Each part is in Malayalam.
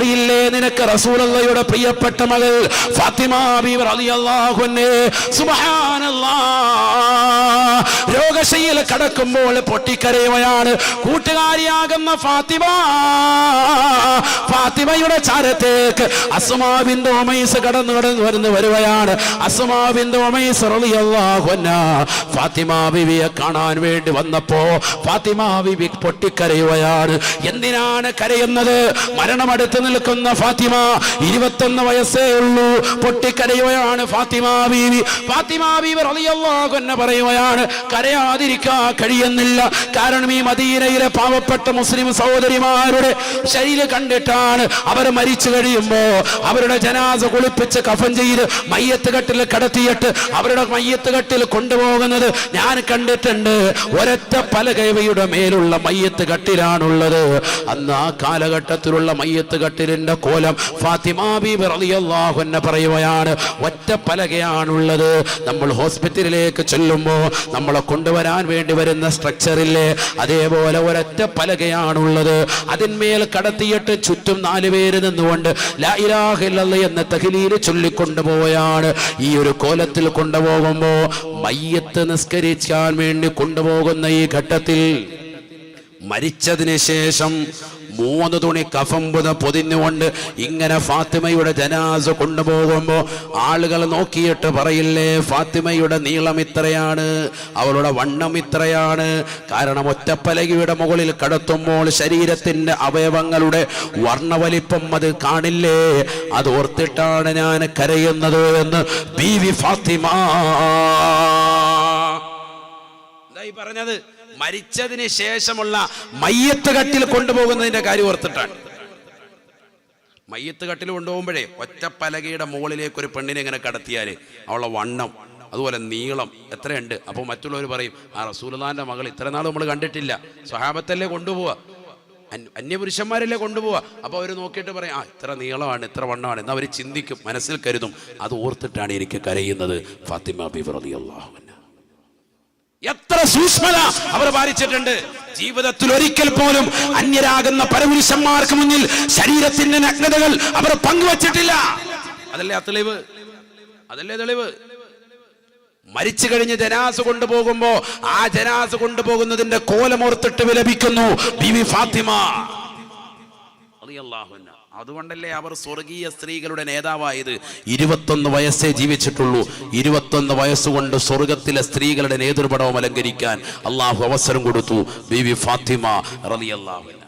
അറിയില്ലേ നിനക്ക് റസൂലുള്ളാഹിയുടെ പ്രിയപ്പെട്ട മകൾ ഫാത്തിമ ബീവി റളിയല്ലാഹു അൻഹ സുബ്ഹാനല്ലാഹ് രോഗശയ്യയിൽ കിടക്കുമ്പോൾ പൊട്ടിക്കരയുകയാണ്. കൂട്ടുകാരിയാകുന്ന ഫാത്തിമയുടെ ചാരത്തേക്ക് അസ്മാ ബിൻത് ഉമൈസ് കടന്നു വരുകയാണ്. അസ്മാ ബിൻത് ഉമൈസ് റളിയല്ലാഹു അൻഹ ഫാത്തിമ ബീവിയെ കാണാൻ വേണ്ടി വന്നപ്പോ ഫാത്തിമ ബീവി പൊട്ടിക്കരയുകയാണ്. എന്തിനാണ് കരയുന്നത്? മരണമടുത്ത് നിൽക്കുന്ന ഫാത്തിമ, 21 വയസ്സേ ഉള്ളൂ, പൊട്ടിക്കരയുകയാണ് ഫാത്തിമ ബീവി. ഫാത്തിമ ബീവി റളിയല്ലാഹു അൻഹ പറയുകയാണ്, കരയാതിരിക്കാൻ കഴിയുന്നില്ല. കാരണം ഈ മദീനയിലെ പാവപ്പെട്ട മുസ്ലിം സഹോദരിമാരുടെ ശരീരം കണ്ടിട്ടാണ് അവർ മരിച്ചു കഴിയുമ്പോ അവരുടെ ജനാസ കുളിപ്പിച്ച് കഫൻ ചെയ്ത് മയ്യത്ത് കട്ടിൽ കടത്തിയിട്ട് അവരുടെ മയ്യത്ത് കട്ടിൽ കൊണ്ടുപോകുന്നത് ഞാൻ കണ്ടിട്ടുണ്ട്. ഒരൊറ്റ പലകയുടെ മേലുള്ള മയ്യത്ത് കട്ടിലാണുള്ളത്. അന്ന് ആ കാലഘട്ടത്തിലുള്ള മയ്യത്ത് കട്ടിലിന്റെ കോലം ഫാത്തിമ ബീബി റളിയല്ലാഹു അൻഹ പറയുകയാണ്, ഒറ്റ പലകയാണുള്ളത്. നമ്മൾ ഹോസ്പിറ്റലിലേക്ക് ചെല്ലുമ്പോ നമ്മളെ കൊണ്ടുവരാൻ വേണ്ടി വരുന്ന സ്ട്രക്ചറില്ലേ, അതേപോലെ ഒരൊറ്റ പലകയാണുള്ളത്. അതിന്മേൽ കടത്തിയിട്ട് ചുറ്റും 4 പേര് നിന്നുകൊണ്ട് ലാ ഇലാഹ ഇല്ലല്ലാഹ് എന്ന തഹ്ലീൽ ചൊല്ലിക്കൊണ്ടുപോവുകയാണ്. ഈ ഒരു കോലത്തിൽ കൊണ്ടുപോകുമ്പോ മയ്യത്ത് നിസ്കരിക്കാൻ വേണ്ടി കൊണ്ടുപോകുന്ന ഈ ഘട്ടത്തിൽ മരിച്ചതിന് ശേഷം 3 തുണി കഫംബുത പൊതിഞ്ഞുകൊണ്ട് ഇങ്ങനെ ഫാത്തിമയുടെ ജനാസ കൊണ്ടുപോകുമ്പോ ആളുകൾ നോക്കിയിട്ട് പറയില്ലേ, ഫാത്തിമയുടെ നീളം ഇത്രയാണ്, അവളുടെ വണ്ണം ഇത്രയാണ്. കാരണം ഒറ്റപ്പലകയുടെ മുകളിൽ കടത്തുമ്പോൾ ശരീരത്തിന്റെ അവയവങ്ങളുടെ വർണ്ണവലിപ്പം അത് കാണില്ലേ, അത് ഓർത്തിട്ടാണ് ഞാൻ കരയുന്നത് എന്ന് ബീവി ഫാത്തിമ എന്തായി പറഞ്ഞത്? മരിച്ചതിന് ശേഷമുള്ള മയ്യത്ത് കട്ടിൽ കൊണ്ടുപോകുന്നതിന്റെ കാര്യം ഓർത്തിട്ടാണ്. മയ്യത്ത് കട്ടിൽ കൊണ്ടുപോകുമ്പോഴേ ഒറ്റപ്പലകയുടെ മുകളിലേക്ക് ഒരു പെണ്ണിനെ ഇങ്ങനെ കടത്തിയാല് അവളുടെ വണ്ണം അതുപോലെ നീളം എത്രയുണ്ട്. അപ്പോൾ മറ്റുള്ളവർ പറയും, ആ റസൂലുള്ളാഹിന്റെ മകൾ ഇത്ര നാൾ നമ്മൾ കണ്ടിട്ടില്ല, സ്വഹാബത്തല്ലേ കൊണ്ടുപോവുക, അന്യപുരുഷന്മാരല്ലേ കൊണ്ടുപോവുക. അപ്പോൾ അവർ നോക്കിയിട്ട് പറയും, ആ ഇത്ര നീളമാണ്, ഇത്ര വണ്ണമാണ് എന്ന് അവർ ചിന്തിക്കും, മനസ്സിൽ കരുതും. അത് ഓർത്തിട്ടാണ് എനിക്ക് കരയുന്നത്. ഫാത്തിമ ബീവി റളിയല്ലാഹു അൻഹ എത്ര സൂക്ഷ്മത അവർ പാലിച്ചിട്ടുണ്ട്. ജീവിതത്തിൽ ഒരിക്കൽ പോലും അന്യരാകുന്ന പരപുരുഷന്മാർക്ക് മുന്നിൽ ശരീരത്തിന്റെ നഗ്നതകൾ അവർ പങ്കുവച്ചിട്ടില്ല. അതല്ലേ ആ തെളിവ്, അതല്ലേ തെളിവ്. മരിച്ചു കഴിഞ്ഞ് ജനാസ കൊണ്ടുപോകുമ്പോ ആ ജനാസ കൊണ്ടുപോകുന്നതിന്റെ കോലമോർത്തിട്ട് വിലപിക്കുന്നു ബീവി ഫാത്തിമ റളിയല്ലാഹു അൻഹ. അതുകൊണ്ടല്ലേ അവർ സ്വർഗീയ സ്ത്രീകളുടെ നേതാവായത്. 21 വയസ്സേ ജീവിച്ചിട്ടുള്ളൂ. 21 വയസ്സുകൊണ്ട് സ്വർഗത്തിലെ സ്ത്രീകളുടെ നേതൃപടവും അലങ്കരിക്കാൻ അള്ളാഹു അവസരം കൊടുത്തു ബീവി ഫാത്തിമ റളിയല്ലാഹു അൻഹ.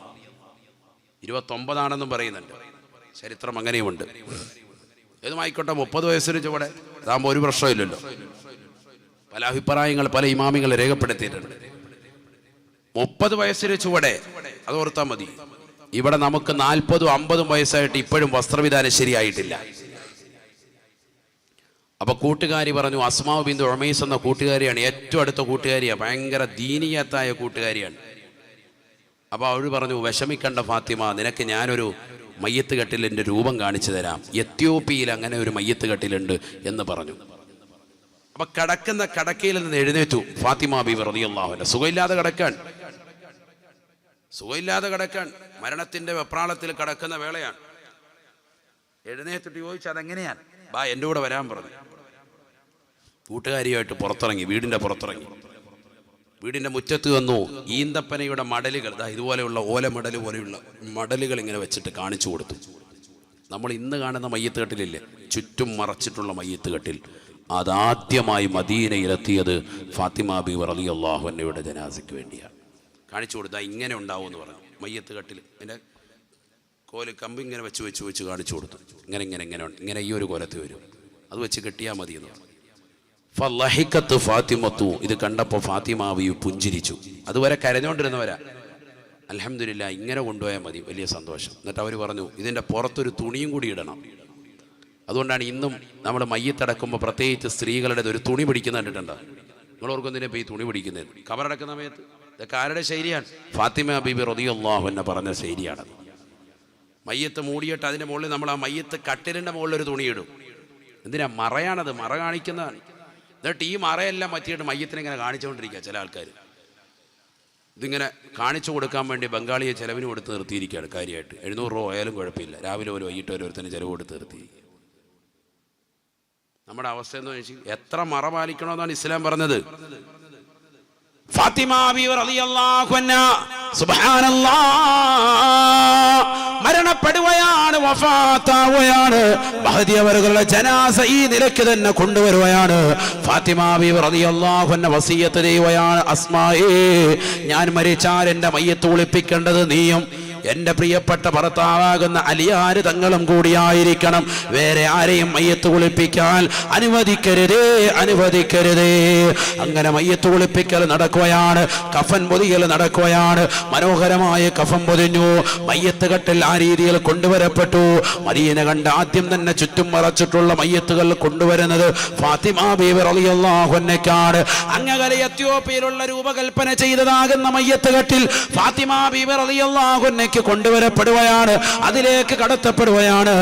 29 പറയുന്നുണ്ട്, ചരിത്രം അങ്ങനെയുമുണ്ട്. ഏതുമായിക്കോട്ടെ, 30 വയസ്സിന് ചുവടെ അതാകുമ്പോൾ ഒരു പ്രശ്നമില്ലല്ലോ. പല അഭിപ്രായങ്ങൾ പല ഇമാമികൾ രേഖപ്പെടുത്തിയിട്ടുണ്ട്. 30 വയസ്സിന് ചുവടെ അത് ഓർത്താൽ മതി. ഇവിടെ നമുക്ക് 40ഉം 50ഉം വയസ്സായിട്ട് ഇപ്പോഴും വസ്ത്രവിധാനം ശരിയായിട്ടില്ല. അപ്പൊ കൂട്ടുകാരി പറഞ്ഞു, അസ്മാ ബിന്തു ഉമൈസ് എന്ന കൂട്ടുകാരിയാണ്, ഏറ്റവും അടുത്ത കൂട്ടുകാരിയാണ്, ഭയങ്കര ദീനിയത്തായ കൂട്ടുകാരിയാണ്. അപ്പൊ അവൾ പറഞ്ഞു, വിഷമിക്കണ്ട ഫാത്തിമ, നിനക്ക് ഞാനൊരു മയ്യത്ത് കട്ടിലിന്റെ രൂപം കാണിച്ചു തരാം, എത്യോപ്യയിൽ അങ്ങനെ ഒരു മയ്യത്ത് കട്ടിലുണ്ട് എന്ന് പറഞ്ഞു. അപ്പൊ കിടക്കുന്ന കിടക്കയിൽ നിന്ന് എഴുന്നേറ്റു ഫാത്തിമ ബീവി റളിയല്ലാഹു അൻഹ. സുഖമില്ലാതെ കിടക്കാൻ മരണത്തിന്റെ വെപ്രാളത്തിൽ കിടക്കുന്ന വേളയാണ്. എഴുന്നേറ്റിട്ട് ചോദിച്ചു, അതെങ്ങനെയാണ്? ബാ എൻ്റെ കൂടെ വരാൻ പറഞ്ഞു. കൂട്ടുകാരിയായിട്ട് പുറത്തിറങ്ങി, വീടിന്റെ പുറത്തിറങ്ങി, വീടിന്റെ മുറ്റത്ത് വന്നു. ഈന്തപ്പനയുടെ മടലുകൾ, ഇതുപോലെയുള്ള ഓലമടൽ പോലെയുള്ള മടലുകൾ ഇങ്ങനെ വെച്ചിട്ട് കാണിച്ചു കൊടുത്തു. നമ്മൾ ഇന്ന് കാണുന്ന മയ്യത്ത് കട്ടിലില്ലേ, ചുറ്റും മറച്ചിട്ടുള്ള മയ്യത്ത് കട്ടിൽ, അതാദ്യമായി മദീനയിലെത്തിയത് ഫാത്തിമ ബീവി റളിയല്ലാഹു അൻഹയുടെ ജനാസയ്ക്ക് വേണ്ടിയാണ്. കാണിച്ചു കൊടുത്താൽ ഇങ്ങനെ ഉണ്ടാവും എന്ന് പറഞ്ഞു. മയ്യത്ത് കട്ടിൽ അതിൻ്റെ കോല് കമ്പ് ഇങ്ങനെ വെച്ച് കാണിച്ചു കൊടുത്തു. ഇങ്ങനെ ഈ ഒരു കോലത്ത് വരും, അത് വെച്ച് കെട്ടിയാൽ മതി എന്ന് പറഞ്ഞു. ഫളഹിഖത്ത് ഫാത്തിമത്തു, ഇത് കണ്ടപ്പോൾ ഫാത്തിമ ബീവി പുഞ്ചിരിച്ചു. അതുവരെ കരഞ്ഞുകൊണ്ടിരുന്നവരാ. അൽഹംദുലില്ലാഹ്, ഇങ്ങനെ കൊണ്ടുപോയാൽ മതി, വലിയ സന്തോഷം. എന്നിട്ട് അവർ പറഞ്ഞു, ഇതിൻ്റെ പുറത്തൊരു തുണിയും കൂടി ഇടണം. അതുകൊണ്ടാണ് ഇന്നും നമ്മൾ മയ്യത്തടക്കുമ്പോൾ പ്രത്യേകിച്ച് സ്ത്രീകളുടെ ഒരു തുണി പിടിക്കുന്ന കണ്ടിട്ടുണ്ടോ? നിങ്ങൾ ഓർക്കുന്നതിനെ ഇപ്പോൾ ഈ തുണി പിടിക്കുന്നത് കബറടക്കുന്ന സമയത്ത്. ഇതൊക്കെ ആരുടെ ശൈലിയാണ്? ഫാത്തിമ ബീബി റളിയല്ലാഹു അൻഹ പറഞ്ഞ ശൈലിയാണത്. മയ്യത്ത് മൂടിയിട്ട് അതിൻ്റെ മുകളിൽ നമ്മൾ ആ മയ്യത്ത് കട്ടിലിൻ്റെ മുകളിൽ ഒരു തുണിയിടും. എന്തിനാ? മറയാണത്, മറ കാണിക്കുന്നതാണ്. എന്നിട്ട് ഈ മറയെല്ലാം പറ്റിയിട്ട് മയ്യത്തിനെ ഇങ്ങനെ കാണിച്ചുകൊണ്ടിരിക്കുക ചില ആൾക്കാർ. ഇതിങ്ങനെ കാണിച്ചു കൊടുക്കാൻ വേണ്ടി ബംഗാളിയെ ചിലവിന് കൊടുത്ത് നിർത്തിയിരിക്കുകയാണ്. കാര്യമായിട്ട് 700 രൂപ ആയാലും കുഴപ്പമില്ല, രാവിലെ ഒരു വൈകിട്ട് ഓരോരുത്തരും ചിലവ് കൊടുത്ത് നിർത്തിയിരിക്കുക. നമ്മുടെ അവസ്ഥ എന്ന് വെച്ചാൽ എത്ര മറ പാലിക്കണമെന്നാണ് ഇസ്ലാം പറഞ്ഞത്. ഫാത്തിമ ബീവി റളിയല്ലാഹു അൻഹ സുബ്ഹാനല്ലാഹ് മരണപ്പെടുകയാണ്, വഫാത്താവുകയാണ്. മഹദി അവരുടെ ജനാസ ഈ നിലയ്ക്ക് തന്നെ കൊണ്ടുവരുകയാണ്. ഫാത്തിമ ബീവി റളിയല്ലാഹു അൻഹ വസിയത്ത് ചെയ്യുകയാണ്, അസ്മായേ, ഞാൻ മരിച്ചാൽ എൻ്റെ മയ്യത്ത് കുളിപ്പിക്കേണ്ടത് നീയും എന്റെ പ്രിയപ്പെട്ട ഭർത്താവാകുന്ന അലിയാര് തങ്ങളും കൂടിയായിരിക്കണം. വേറെ ആരെയും മയ്യത്ത് കുളിപ്പിക്കാൻ അനുവദിക്കരുതേ, അനുവദിക്കരുതേ. അങ്ങനെ മയ്യത്ത് കുളിപ്പിക്കൽ നടക്കുകയാണ്, കഫൻ പൊതിയൽ നടക്കുകയാണ്. മനോഹരമായ കഫൻ പൊതിഞ്ഞു, മയ്യത്ത് കെട്ടിൽ ആ രീതിയിൽ കൊണ്ടുവരപ്പെട്ടു. മദീന കണ്ട് ആദ്യം തന്നെ ചുറ്റും മറച്ചിട്ടുള്ള മയ്യത്തുകൾ കൊണ്ടുവരുന്നത് ഫാത്തിമ ബീവി റളിയല്ലാഹു അൻഹയ്ക്കാണ്. അങ്ങകലെ എത്യോപ്യയിലുള്ള രൂപകൽപ്പന ചെയ്തതാകുന്ന മയ്യത്ത് കെട്ടിൽ ഫാത്തിമ ബീവി റളിയല്ലാഹു അൻഹ കൊണ്ടുവരപ്പെടുകയാണ്, അതിലേക്ക് കടത്തപ്പെടുകയാണ്.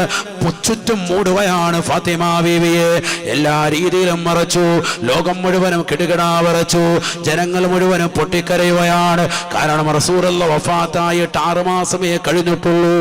ചുറ്റും മൂടുകയാണ് ഫാത്തിമ ബീവിയെ. എല്ലാ രീതിയിലും മറച്ചു, ലോകം മുഴുവനും കിടുകിടാ വിറച്ചു, ജനങ്ങൾ മുഴുവനും പൊട്ടിക്കരയുകയാണ്. കാരണം റസൂലുള്ളാഹി വഫാത്തായിട്ട് 6 മാസമേ കഴിഞ്ഞിട്ടുള്ളൂ.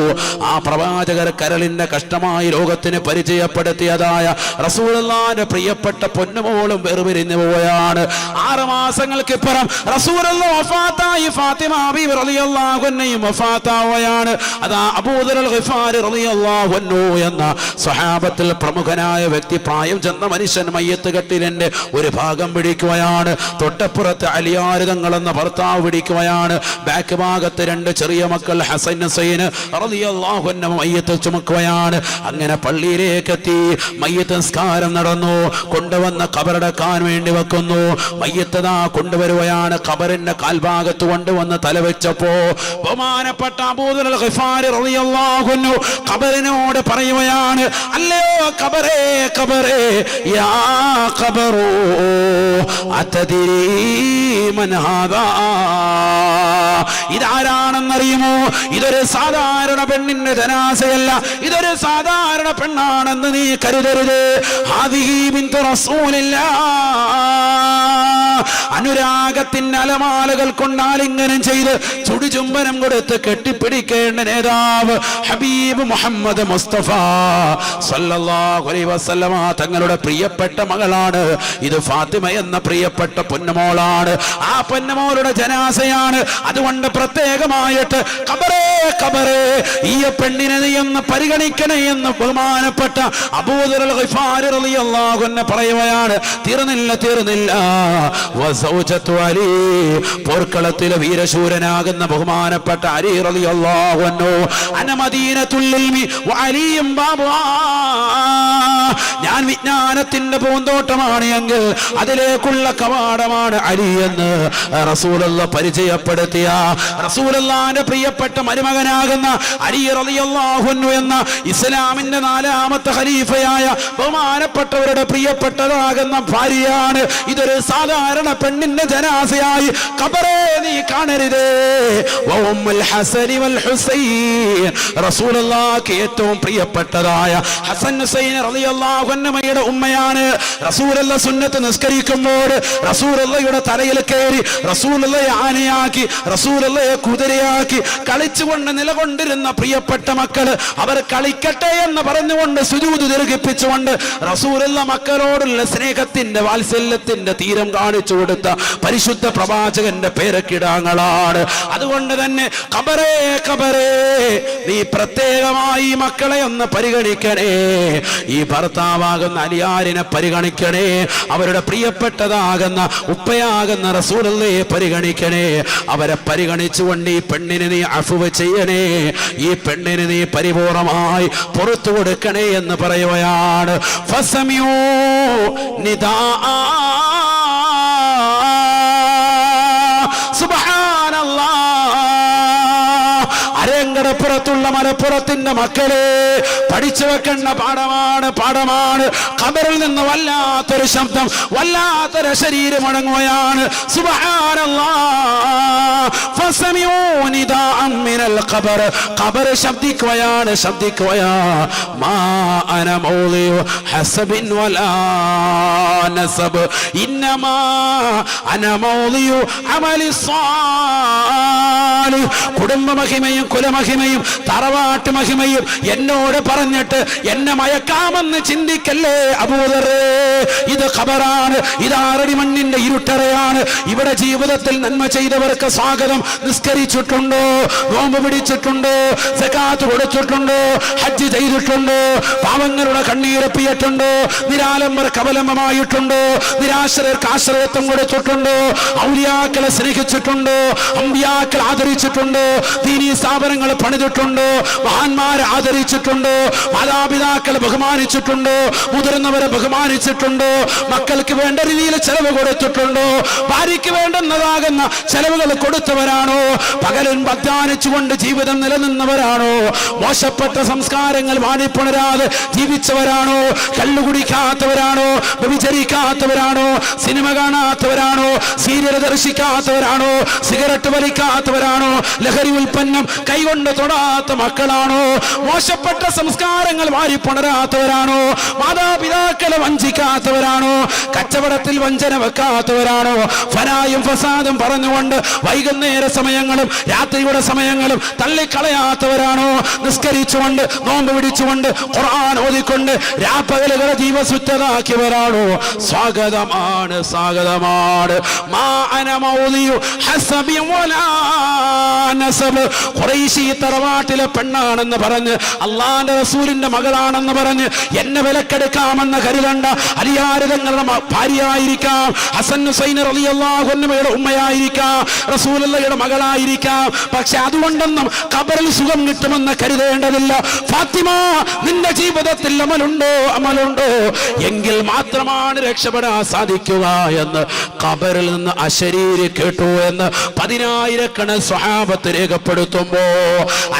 ആ പ്രവാചകർ കരളിന്റെ കഷ്ടമായി ലോകത്തിന് പരിചയപ്പെടുത്തിയതായ റസൂലുള്ളാഹിന്റെ പ്രിയപ്പെട്ട പൊന്നുമോളും വേർപിരിഞ്ഞു പോവുകയാണ്. 6 മാസങ്ങൾക്ക് ഇപ്പുറം റസൂലുള്ളാഹി വഫാത്തായി, ഫാത്തിമ ബീവി റളിയല്ലാഹു അൻഹയും വഫാത്താവുകയാണ്. അതാ അബൂദർ അൽ ഗിഫാരി റളിയല്ലാഹു അൻഹു എന്ന സ്വഹാബത്തിൽ പ്രമുഖനായ വ്യക്തി, പ്രായം ചെന്ന മനുഷ്യൻ മയ്യത്ത് കെട്ടിലിന്റെ ഒരു ഭാഗം പിടിക്കുകയാണ്. തൊട്ടപ്പുറത്ത് അലിയാർ തങ്ങൾ എന്ന ഭർത്താവ് പിടിക്കുകയാണ്. ബാക്ക് ഭാഗത്ത് 2 ചെറിയ മക്കൾ ഹസൻ ഹുസൈൻ റളിയല്ലാഹു അൻഹു മയ്യത്ത് ചുമക്കുകയാണ്. അങ്ങനെ പള്ളിയിലേക്ക് എത്തി, മയ്യത്ത് നിസ്കാരം നടന്നു. കൊണ്ടുവന്ന ഖബറടക്കാൻ വേണ്ടി വെക്കുന്നു. മയ്യത്ത് കൊണ്ടുവരുകയാണ്. ഖബറിന്റെ കാൽഭാഗത്ത് കൊണ്ടുവന്ന് തലവെച്ചപ്പോ ബഹുമാനപ്പെട്ട അബൂദർ അൽ ഗിഫാരി റളിയല്ലാഹു അൻഹു ഖബറിനോട് പറയുകയാണ്, അല്ലയോ ഖബറേ, ഖബറേ, യാ ഖബറു അതദരി മൻ ഹാദാ, ഇതാരാണെന്നറിയുമോ? ഇതൊരു സാധാരണ പെണ്ണിന്റെ ജനാസയല്ല, ഇതൊരു സാധാരണ പെണ്ണാണെന്ന് നീ കരുതരുത്. ഹാദിഹി ബിന്തു റസൂലില്ലാഹ്, അനുരാഗത്തിന്റെ അലമാലകൾ കൊണ്ടാലിംഗനം ചെയ്ത് ചുടുചുംബനം കൊടുത്ത് കെട്ടിപ്പിടിക്കേണ്ട നേതാവ് ഹബീബ് മുഹമ്മദ് മുസ്തഫ സല്ലല്ലാഹു അലൈഹി വസല്ലമ തങ്ങളുടെ പ്രിയപ്പെട്ട മകളാണ്. ഇത് ഫാത്തിമ എന്ന പ്രിയപ്പെട്ട പൊന്നുമോളാണ്. ആ പൊന്നുമോളുടെ ജനാസയാണ്. അതുകൊണ്ട് പ്രത്യേകമായിട്ട് ഖബറേ, ഖബറേ, ഈ പെണ്ണിനെ നീ ഒന്ന് പരിഗണിക്കണേ എന്ന് ബഹുമാനപ്പെട്ട അബൂദർ അൽ ഗിഫാരി റളിയല്ലാഹു അൻഹു പറയുകയാണ്. തീർന്നില്ല, തീർന്നില്ല. വസൗജത്തു അലി, പോർക്കളത്തിലെ വീരശൂരനാകുന്ന ബഹുമാനപ്പെട്ട അലി റളിയല്ലാഹു അൻഹു, അന മദീനത്തുൽ ഇൽമി വഅലിയും ബാബുഹാ, ഞാൻ വിജ്ഞാനത്തിന്റെ പൂന്തോട്ടമാണ് എങ്കിൽ അതിലേക്കുള്ള കവാടമാണ് അലി എന്ന് റസൂലുള്ളാഹി പരിചയപ്പെടുത്തിയ, റസൂലുള്ളാഹിന്റെ പ്രിയപ്പെട്ട മരുമകനാകുന്ന അലി റളിയല്ലാഹു അൻഹു എന്ന ഇസ്ലാമിന്റെ 4ാമത്തെ ഖലീഫയായ ബഹുമാനപ്പെട്ടവരുടെ പ്രിയപ്പെട്ടതാകുന്ന ഭാര്യയാണ്. ഇതൊരു സാധാരണ പെണ്ണിന്റെ ജനാസയായി ഖബറേ നീ കാണരുതേ. വഉമ്മുൽ ഹസനി വൽ ഹുസൈൻ, റസൂലുള്ളാഹിക്ക് ഏറ്റവും പ്രിയപ്പെട്ടതായ ഹസൻ ഹുസൈൻ റളിയല്ലാഹു അൻഹുമയുടെ ഉമ്മയാണ്. റസൂലുള്ളാഹി സുന്നത്ത് നിസ്കരിക്കുമ്പോൾ റസൂലുള്ളാഹിയുടെ തലയിൽ കയറി റസൂലുള്ളാഹിയെ ആനയാക്കി, റസൂലുള്ളാഹിയെ കുതിരയാക്കി കളിച്ചുകൊണ്ട് നിലകൊണ്ടിരുന്ന പ്രിയപ്പെട്ട മക്കള്, അവർ കളിക്കട്ടെ എന്ന് പറഞ്ഞുകൊണ്ട് സുജൂദ് ദീർഘിപ്പിച്ചുകൊണ്ട് റസൂലുള്ളാഹി മക്കളോടുള്ള സ്നേഹത്തിന്റെ വാത്സല്യത്തിന്റെ തീരം കാണിച്ചു കൊടുത്ത പരിശുദ്ധ പ്രവാചകന്റെ പേരക്കിടാങ്ങളാണ്. അതുകൊണ്ട് തന്നെ ഖബറേ, ഖബറേ, നീ പ്രത്യേകമായി മക്കളെ ഒന്ന് പരിഗണിക്കണേ. ഈ ഭർത്താവാകുന്ന അലിയാരിനെ പരിഗണിക്കണേ. അവരുടെ പ്രിയപ്പെട്ടതാകുന്ന ഉപ്പയാകുന്ന റസൂലുള്ളാഹിയെ പരിഗണിക്കണേ. അവരെ പരിഗണിച്ചുകൊണ്ട് ഈ പെണ്ണിനെ നീ അഫ്വ് ചെയ്യണേ. ഈ പെണ്ണിനെ നീ പരിപൂർണമായി പുറത്തു കൊടുക്കണേ എന്ന് പറയുകയാണ്. ഫസമിഊ നിദാ, സുബ്ഹാനല്ലാഹ്, ആര്യങ്കടപ്പുറത്തുള്ള മലപ്പുറത്തിന്റെ മക്കളെ, പഠിച്ചു വെക്കേണ്ട പാഠമാണ്. ഖബറിൽ നിന്ന് വല്ലാത്തൊരു ശബ്ദം, വല്ലാത്തൊരു ശരീരം അടങ്ങുകയാണ്. സുബ്ഹാനല്ലാഹ്. ഫസമിഊ നിദാഅൻ മിനൽ ഖബർ. ഖബർ ശബ്ദിക്കുകയാണ്. മാ അന മൗലിഉ ഹസബിൻ വലാ നസബ് ഇന്നമാ അന മൗലിഉ അമലി സ്വാലിഹ്. കുടുംബ മഹിമയും കുലമഹിമയും തറവാട്ട് മഹിമയും എന്നോട് പറഞ്ഞിട്ട് എന്നെ മയക്കാമെന്ന് ചിന്തിക്കല്ലേ അബൂദറേ. ഇത് ഖബറാണ്. ഇത് ആറടി മണ്ണിന്റെ ഇരുട്ടറയാണ്. ഇവിടെ ജീവിതത്തിൽ നന്മ ചെയ്തവർക്ക് സ്വാഗതം. നിസ്കരിച്ചിട്ടുണ്ടോ? നോമ്പ് പിടിച്ചിട്ടുണ്ടോ? സകാത്ത് കൊടുത്തിട്ടുണ്ടോ? ഹജ്ജ് ചെയ്തിട്ടുണ്ടോ? പാവങ്ങളുടെ കണ്ണീരപ്പിയിട്ടുണ്ടോ? നിരാലംബർക്ക് അവലംബമായിട്ടുണ്ടോ? നിരാശ്രയർക്ക് ആശ്രയത്വം കൊടുത്തിട്ടുണ്ടോ? ഔലിയാക്കളെ സ്നേഹിച്ചിട്ടുണ്ടോ? അമ്പിയാക്കൾ ആദരിച്ചിട്ടുണ്ടോ? ദീനീ സ്ഥാപനങ്ങൾ പണിതിട്ടുണ്ടോ? മഹാന്മാരെ ആദരിച്ചിട്ടുണ്ടോ? മാതാപിതാക്കളെ ബഹുമാനിച്ചിട്ടുണ്ടോ? മുതിർന്നവരെ ബഹുമാനിച്ചിട്ടുണ്ടോ? മക്കൾക്ക് വേണ്ട രീതിയിൽ ചെലവ് കൊടുത്തിട്ടുണ്ടോ? ഭാര്യയ്ക്ക് വേണ്ടുന്നതാകുന്ന ചെലവുകൾ കൊടുത്തവരാണോ? പകലും അധ്വാനിച്ചുകൊണ്ട് ജീവിതം നിലനിന്നവരാണോ? മോശപ്പെട്ട സംസ്കാരങ്ങൾ വാണിപ്പുണരാതെ ജീവിച്ചവരാണോ? കള്ളുകുടിക്കാത്തവരാണോ? വ്യഭിചരിക്കാത്തവരാണോ? സിനിമ കാണാത്തവരാണോ? സീരിയൽ ദർശിക്കാത്തവരാണോ? സിഗരറ്റ് വലിക്കാത്തവരാണോ? ലഹരി ഉൽപ്പന്നം കൈകൊണ്ട് തൊടാത്ത മക്കളാണോ? മോശപ്പെട്ട സംസ്കാരങ്ങൾ വാരിപ്പുണരാത്തവരാണോ? മാതാപിതാക്കളെ വഞ്ചിക്കാത്തവരാണോ? കച്ചവടത്തിൽ വഞ്ചന വെക്കാത്തവരാണോ? ഫനായും ഫസാദും പറഞ്ഞുകൊണ്ട് വൈകുന്നേര സമയങ്ങളും രാത്രിയുടെ സമയങ്ങളും തള്ളിക്കളയാത്തവരാണോ? നിസ്കരിച്ചുകൊണ്ട് നോമ്പ് പിടിച്ചുകൊണ്ട് ഖുർആൻ ഓതിക്കൊണ്ട് രാപ്പകലുകളെ ജീവസുറ്റതാക്കിയവരാണോ? സ്വാഗതമാണ്. മാ അന മൗലിഉ ഹസബിൻ വലാ നസബ്. ഖുറൈശി തറവാട്ടിലെ പെണ്ണാണെന്ന് പറഞ്ഞ്, അള്ളാന്റെ റസൂലിന്റെ മകളാണെന്ന് പറഞ്ഞ് എന്നെ വിലക്കെടുക്കാമെന്ന് കരുതണ്ട. അലിയാർ തങ്ങളുടെ ഭാര്യയായിരിക്കാം, ഹസൻ ഹുസൈൻ റളിയല്ലാഹു അൻഹുയുടെ ഉമ്മയായിരിക്കാം, റസൂലുള്ളാഹിയുടെ മകളായിരിക്കാം. പക്ഷെ അതുകൊണ്ടൊന്നും ഖബറിൽ സുഖം കിട്ടുമെന്ന് കരുതേണ്ടതില്ല. ഫാത്തിമ, നിന്റെ ജീവിതത്തിൽ അമലുണ്ടോ എങ്കിൽ മാത്രമാണ് രക്ഷപ്പെടാൻ സാധിക്കുക എന്ന് ഖബറിൽ നിന്ന് അശരീരി കേട്ടു എന്ന് 10,000 സ്വഹാബത്ത് രേഖപ്പെടുത്തുമ്പോ,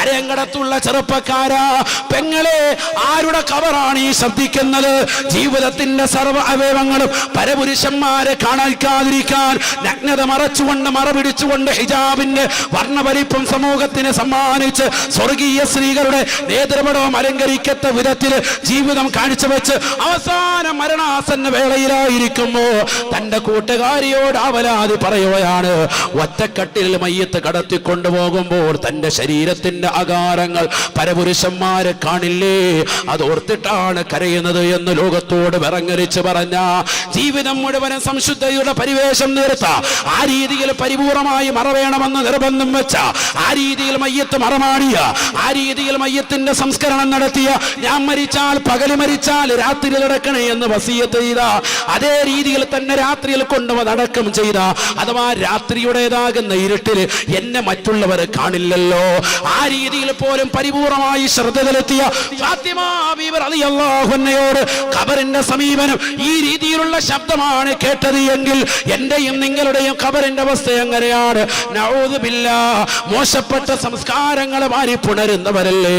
അരങ്ങടത്തുള്ള ചെറുപ്പക്കാരാ, പെങ്ങളെ, ആരുടെ ഖബറാണ് ഈ ശബ്ദിക്കുന്നത്? ജീവിതത്തിന്റെ സർവ്വ അവയവങ്ങളും പരപുരുഷന്മാരെ കാണാതിരിക്കാൻ നഗ്നത മറച്ചുകൊണ്ട് മറപിടിച്ചുകൊണ്ട് ഹിജാബിന്റെ വർണ്ണപരിപ്പും സമൂഹത്തിന് സമ്മാനിച്ച് സ്വർഗീയ സ്ത്രീകളുടെ നേതൃപടവും അലങ്കരിക്കത്ത വിധത്തിൽ ജീവിതം കാഴ്ചവെച്ച് അവസാന മരണാസന്ന വേളയിലായിരിക്കുമ്പോ തന്റെ കൂട്ടുകാരിയോട് അവലാതി പറയുകയാണ്. ഒറ്റക്കട്ടിൽ മയ്യത്ത് കടത്തിക്കൊണ്ടുപോകുമ്പോൾ തന്റെ ശരീരത്തിന്റെ അകാരങ്ങൾ പരപുരുഷന്മാരെ കാണില്ലേ, അതോർത്തിട്ടാണ് കരയുന്നത് എന്ന് ലോകത്തോട് വിറങ്ങലിച്ച് പറഞ്ഞ, ജീവിതം മുഴുവനും സംശുദ്ധയുടെ പരിവേഷം നിർത്ത, ആ രീതിയിൽ പരിപൂർണമായി മറവേണമെന്ന് നിർബന്ധം വെച്ച, ആ രീതിയിൽ മയ്യത്ത് മറമാടിയ, ആ രീതിയിൽ മയ്യത്തിന്റെ സംസ്കരണം നടത്തിയ, ഞാൻ മരിച്ചാൽ പകല് മരിച്ചാൽ രാത്രി നടക്കണേ എന്ന് വസിയത്ത് ചെയ്ത, അതേ രീതിയിൽ തന്നെ രാത്രിയിൽ കൊണ്ടുവന്ന് അടക്കം ചെയ്ത, അഥവാ രാത്രിയുടേതാകുന്ന ഇരുട്ടിൽ എന്നെ മറ്റുള്ളവർ കാണില്ലല്ലോ, ആ രീതിയിൽ പോലും പരിപൂർണമായി ശ്രദ്ധ ചെലുത്തിയ ഫാത്തിമ ബീവി റളിയല്ലാഹു അൻഹയോട് ഖബറിന്റെ സമീപനം ഈ രീതിയിലുള്ള ശബ്ദമാണ് കേട്ടത് എങ്കിൽ എന്റെയും നിങ്ങളുടെയും ഖബറിന്റെ അവസ്ഥ എങ്ങനെയാണ്? നഊദു ബില്ലാഹ്. മോശപ്പെട്ട സംസ്കാരങ്ങളെ വാരി പുണരുന്നവരല്ലേ,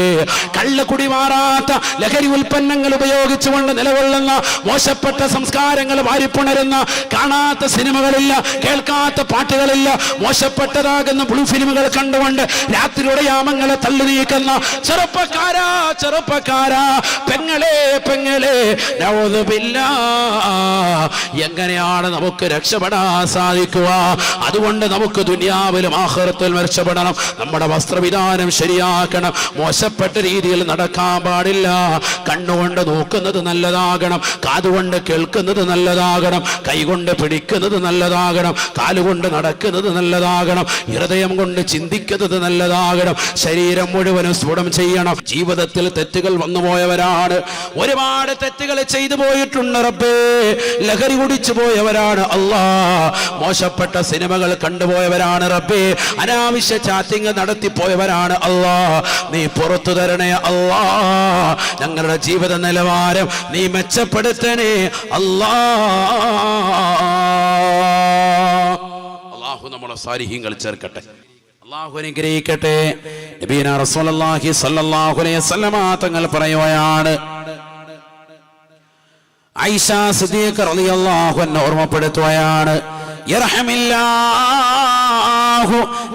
കള്ള് കുടിമാറാത്ത ലഹരി ഉൽപ്പന്നങ്ങൾ ഉപയോഗിച്ചുകൊണ്ട് നിലകൊള്ളുന്ന മോശപ്പെട്ട സംസ്കാരങ്ങൾ വാരിപ്പുണരുന്ന, കാണാത്ത സിനിമകളില്ല, കേൾക്കാത്ത പാട്ടുകളില്ല, മോശപ്പെട്ടതാകുന്ന ബ്ലൂ ഫിലിമുകൾ കണ്ടുകൊണ്ട് രാത്രിയുടെ യാമങ്ങളെ തള്ളി നീക്കുന്ന ചെറുപ്പക്കാരാ, പെങ്ങളെ, നഊദു ബില്ലാഹ്. എങ്ങനെയാണ് നമുക്ക് രക്ഷപ്പെടാൻ സാധിക്കുക? അതുകൊണ്ട് നമുക്ക് ദുനിയാവിലും ആഖിറത്തിലും രക്ഷപ്പെടണം. നമ്മുടെ വസ്ത്രവിധാനം ശരിയാക്കണം. മോശപ്പെട്ട രീതിയിൽ നടക്കാൻ പാടില്ല. കണ്ണുകൊണ്ട് നോക്കുന്നത് നല്ലതാകണം, കാതുകൊണ്ട് കേൾക്കുന്നത് നല്ലതാകണം, കൈകൊണ്ട് പിടിക്കുന്നത് നല്ലതാകണം, കാലുകൊണ്ട് നടക്കുന്നത് നല്ലതാകണം, ഹൃദയം കൊണ്ട് ചിന്തിക്കുന്നത് നല്ലതാകണം, ശരീരം മുഴുവനും സ്ഫുടം ചെയ്യണം. ജീവിതത്തിൽ തെറ്റുകൾ വന്നുപോയവരാണ്, ഒരുപാട് തെറ്റുകൾ ചെയ്തു പോയിട്ടുണ്ട് റബ്ബേ. ലഹരി കുടിച്ചു പോയവരാണ് അല്ലാ, മോശപ്പെട്ട സിനിമകൾ കണ്ടുപോയവരാണ് റബ്ബേ, അനാവശ്യ ചാറ്റിംഗ് നടത്തിപ്പോയവരാണ് അല്ലാ. നീ പുറത്തു തരണേ അല്ലാ, ഞങ്ങളുടെ ജീവിത നിലവാരം നീ മെച്ചപ്പെടുത്തണേ അല്ലാ. അല്ലാഹു നമ്മളെ സാലിഹീങ്ങൾ ചേർക്കട്ടെ. അല്ലാഹു അനുഗ്രഹിക്കട്ടെ. നബിയന റസൂലുള്ളാഹി സ്വല്ലല്ലാഹു അലൈഹി വസല്ലമ തങ്ങൾ പറയുകയാണ്, ആയിഷ സിദ്ദീഖ റളിയല്ലാഹു അൻഹ ഓർമ്മപ്പെടുത്തുകയാണ്, യർഹമില്ലാഹു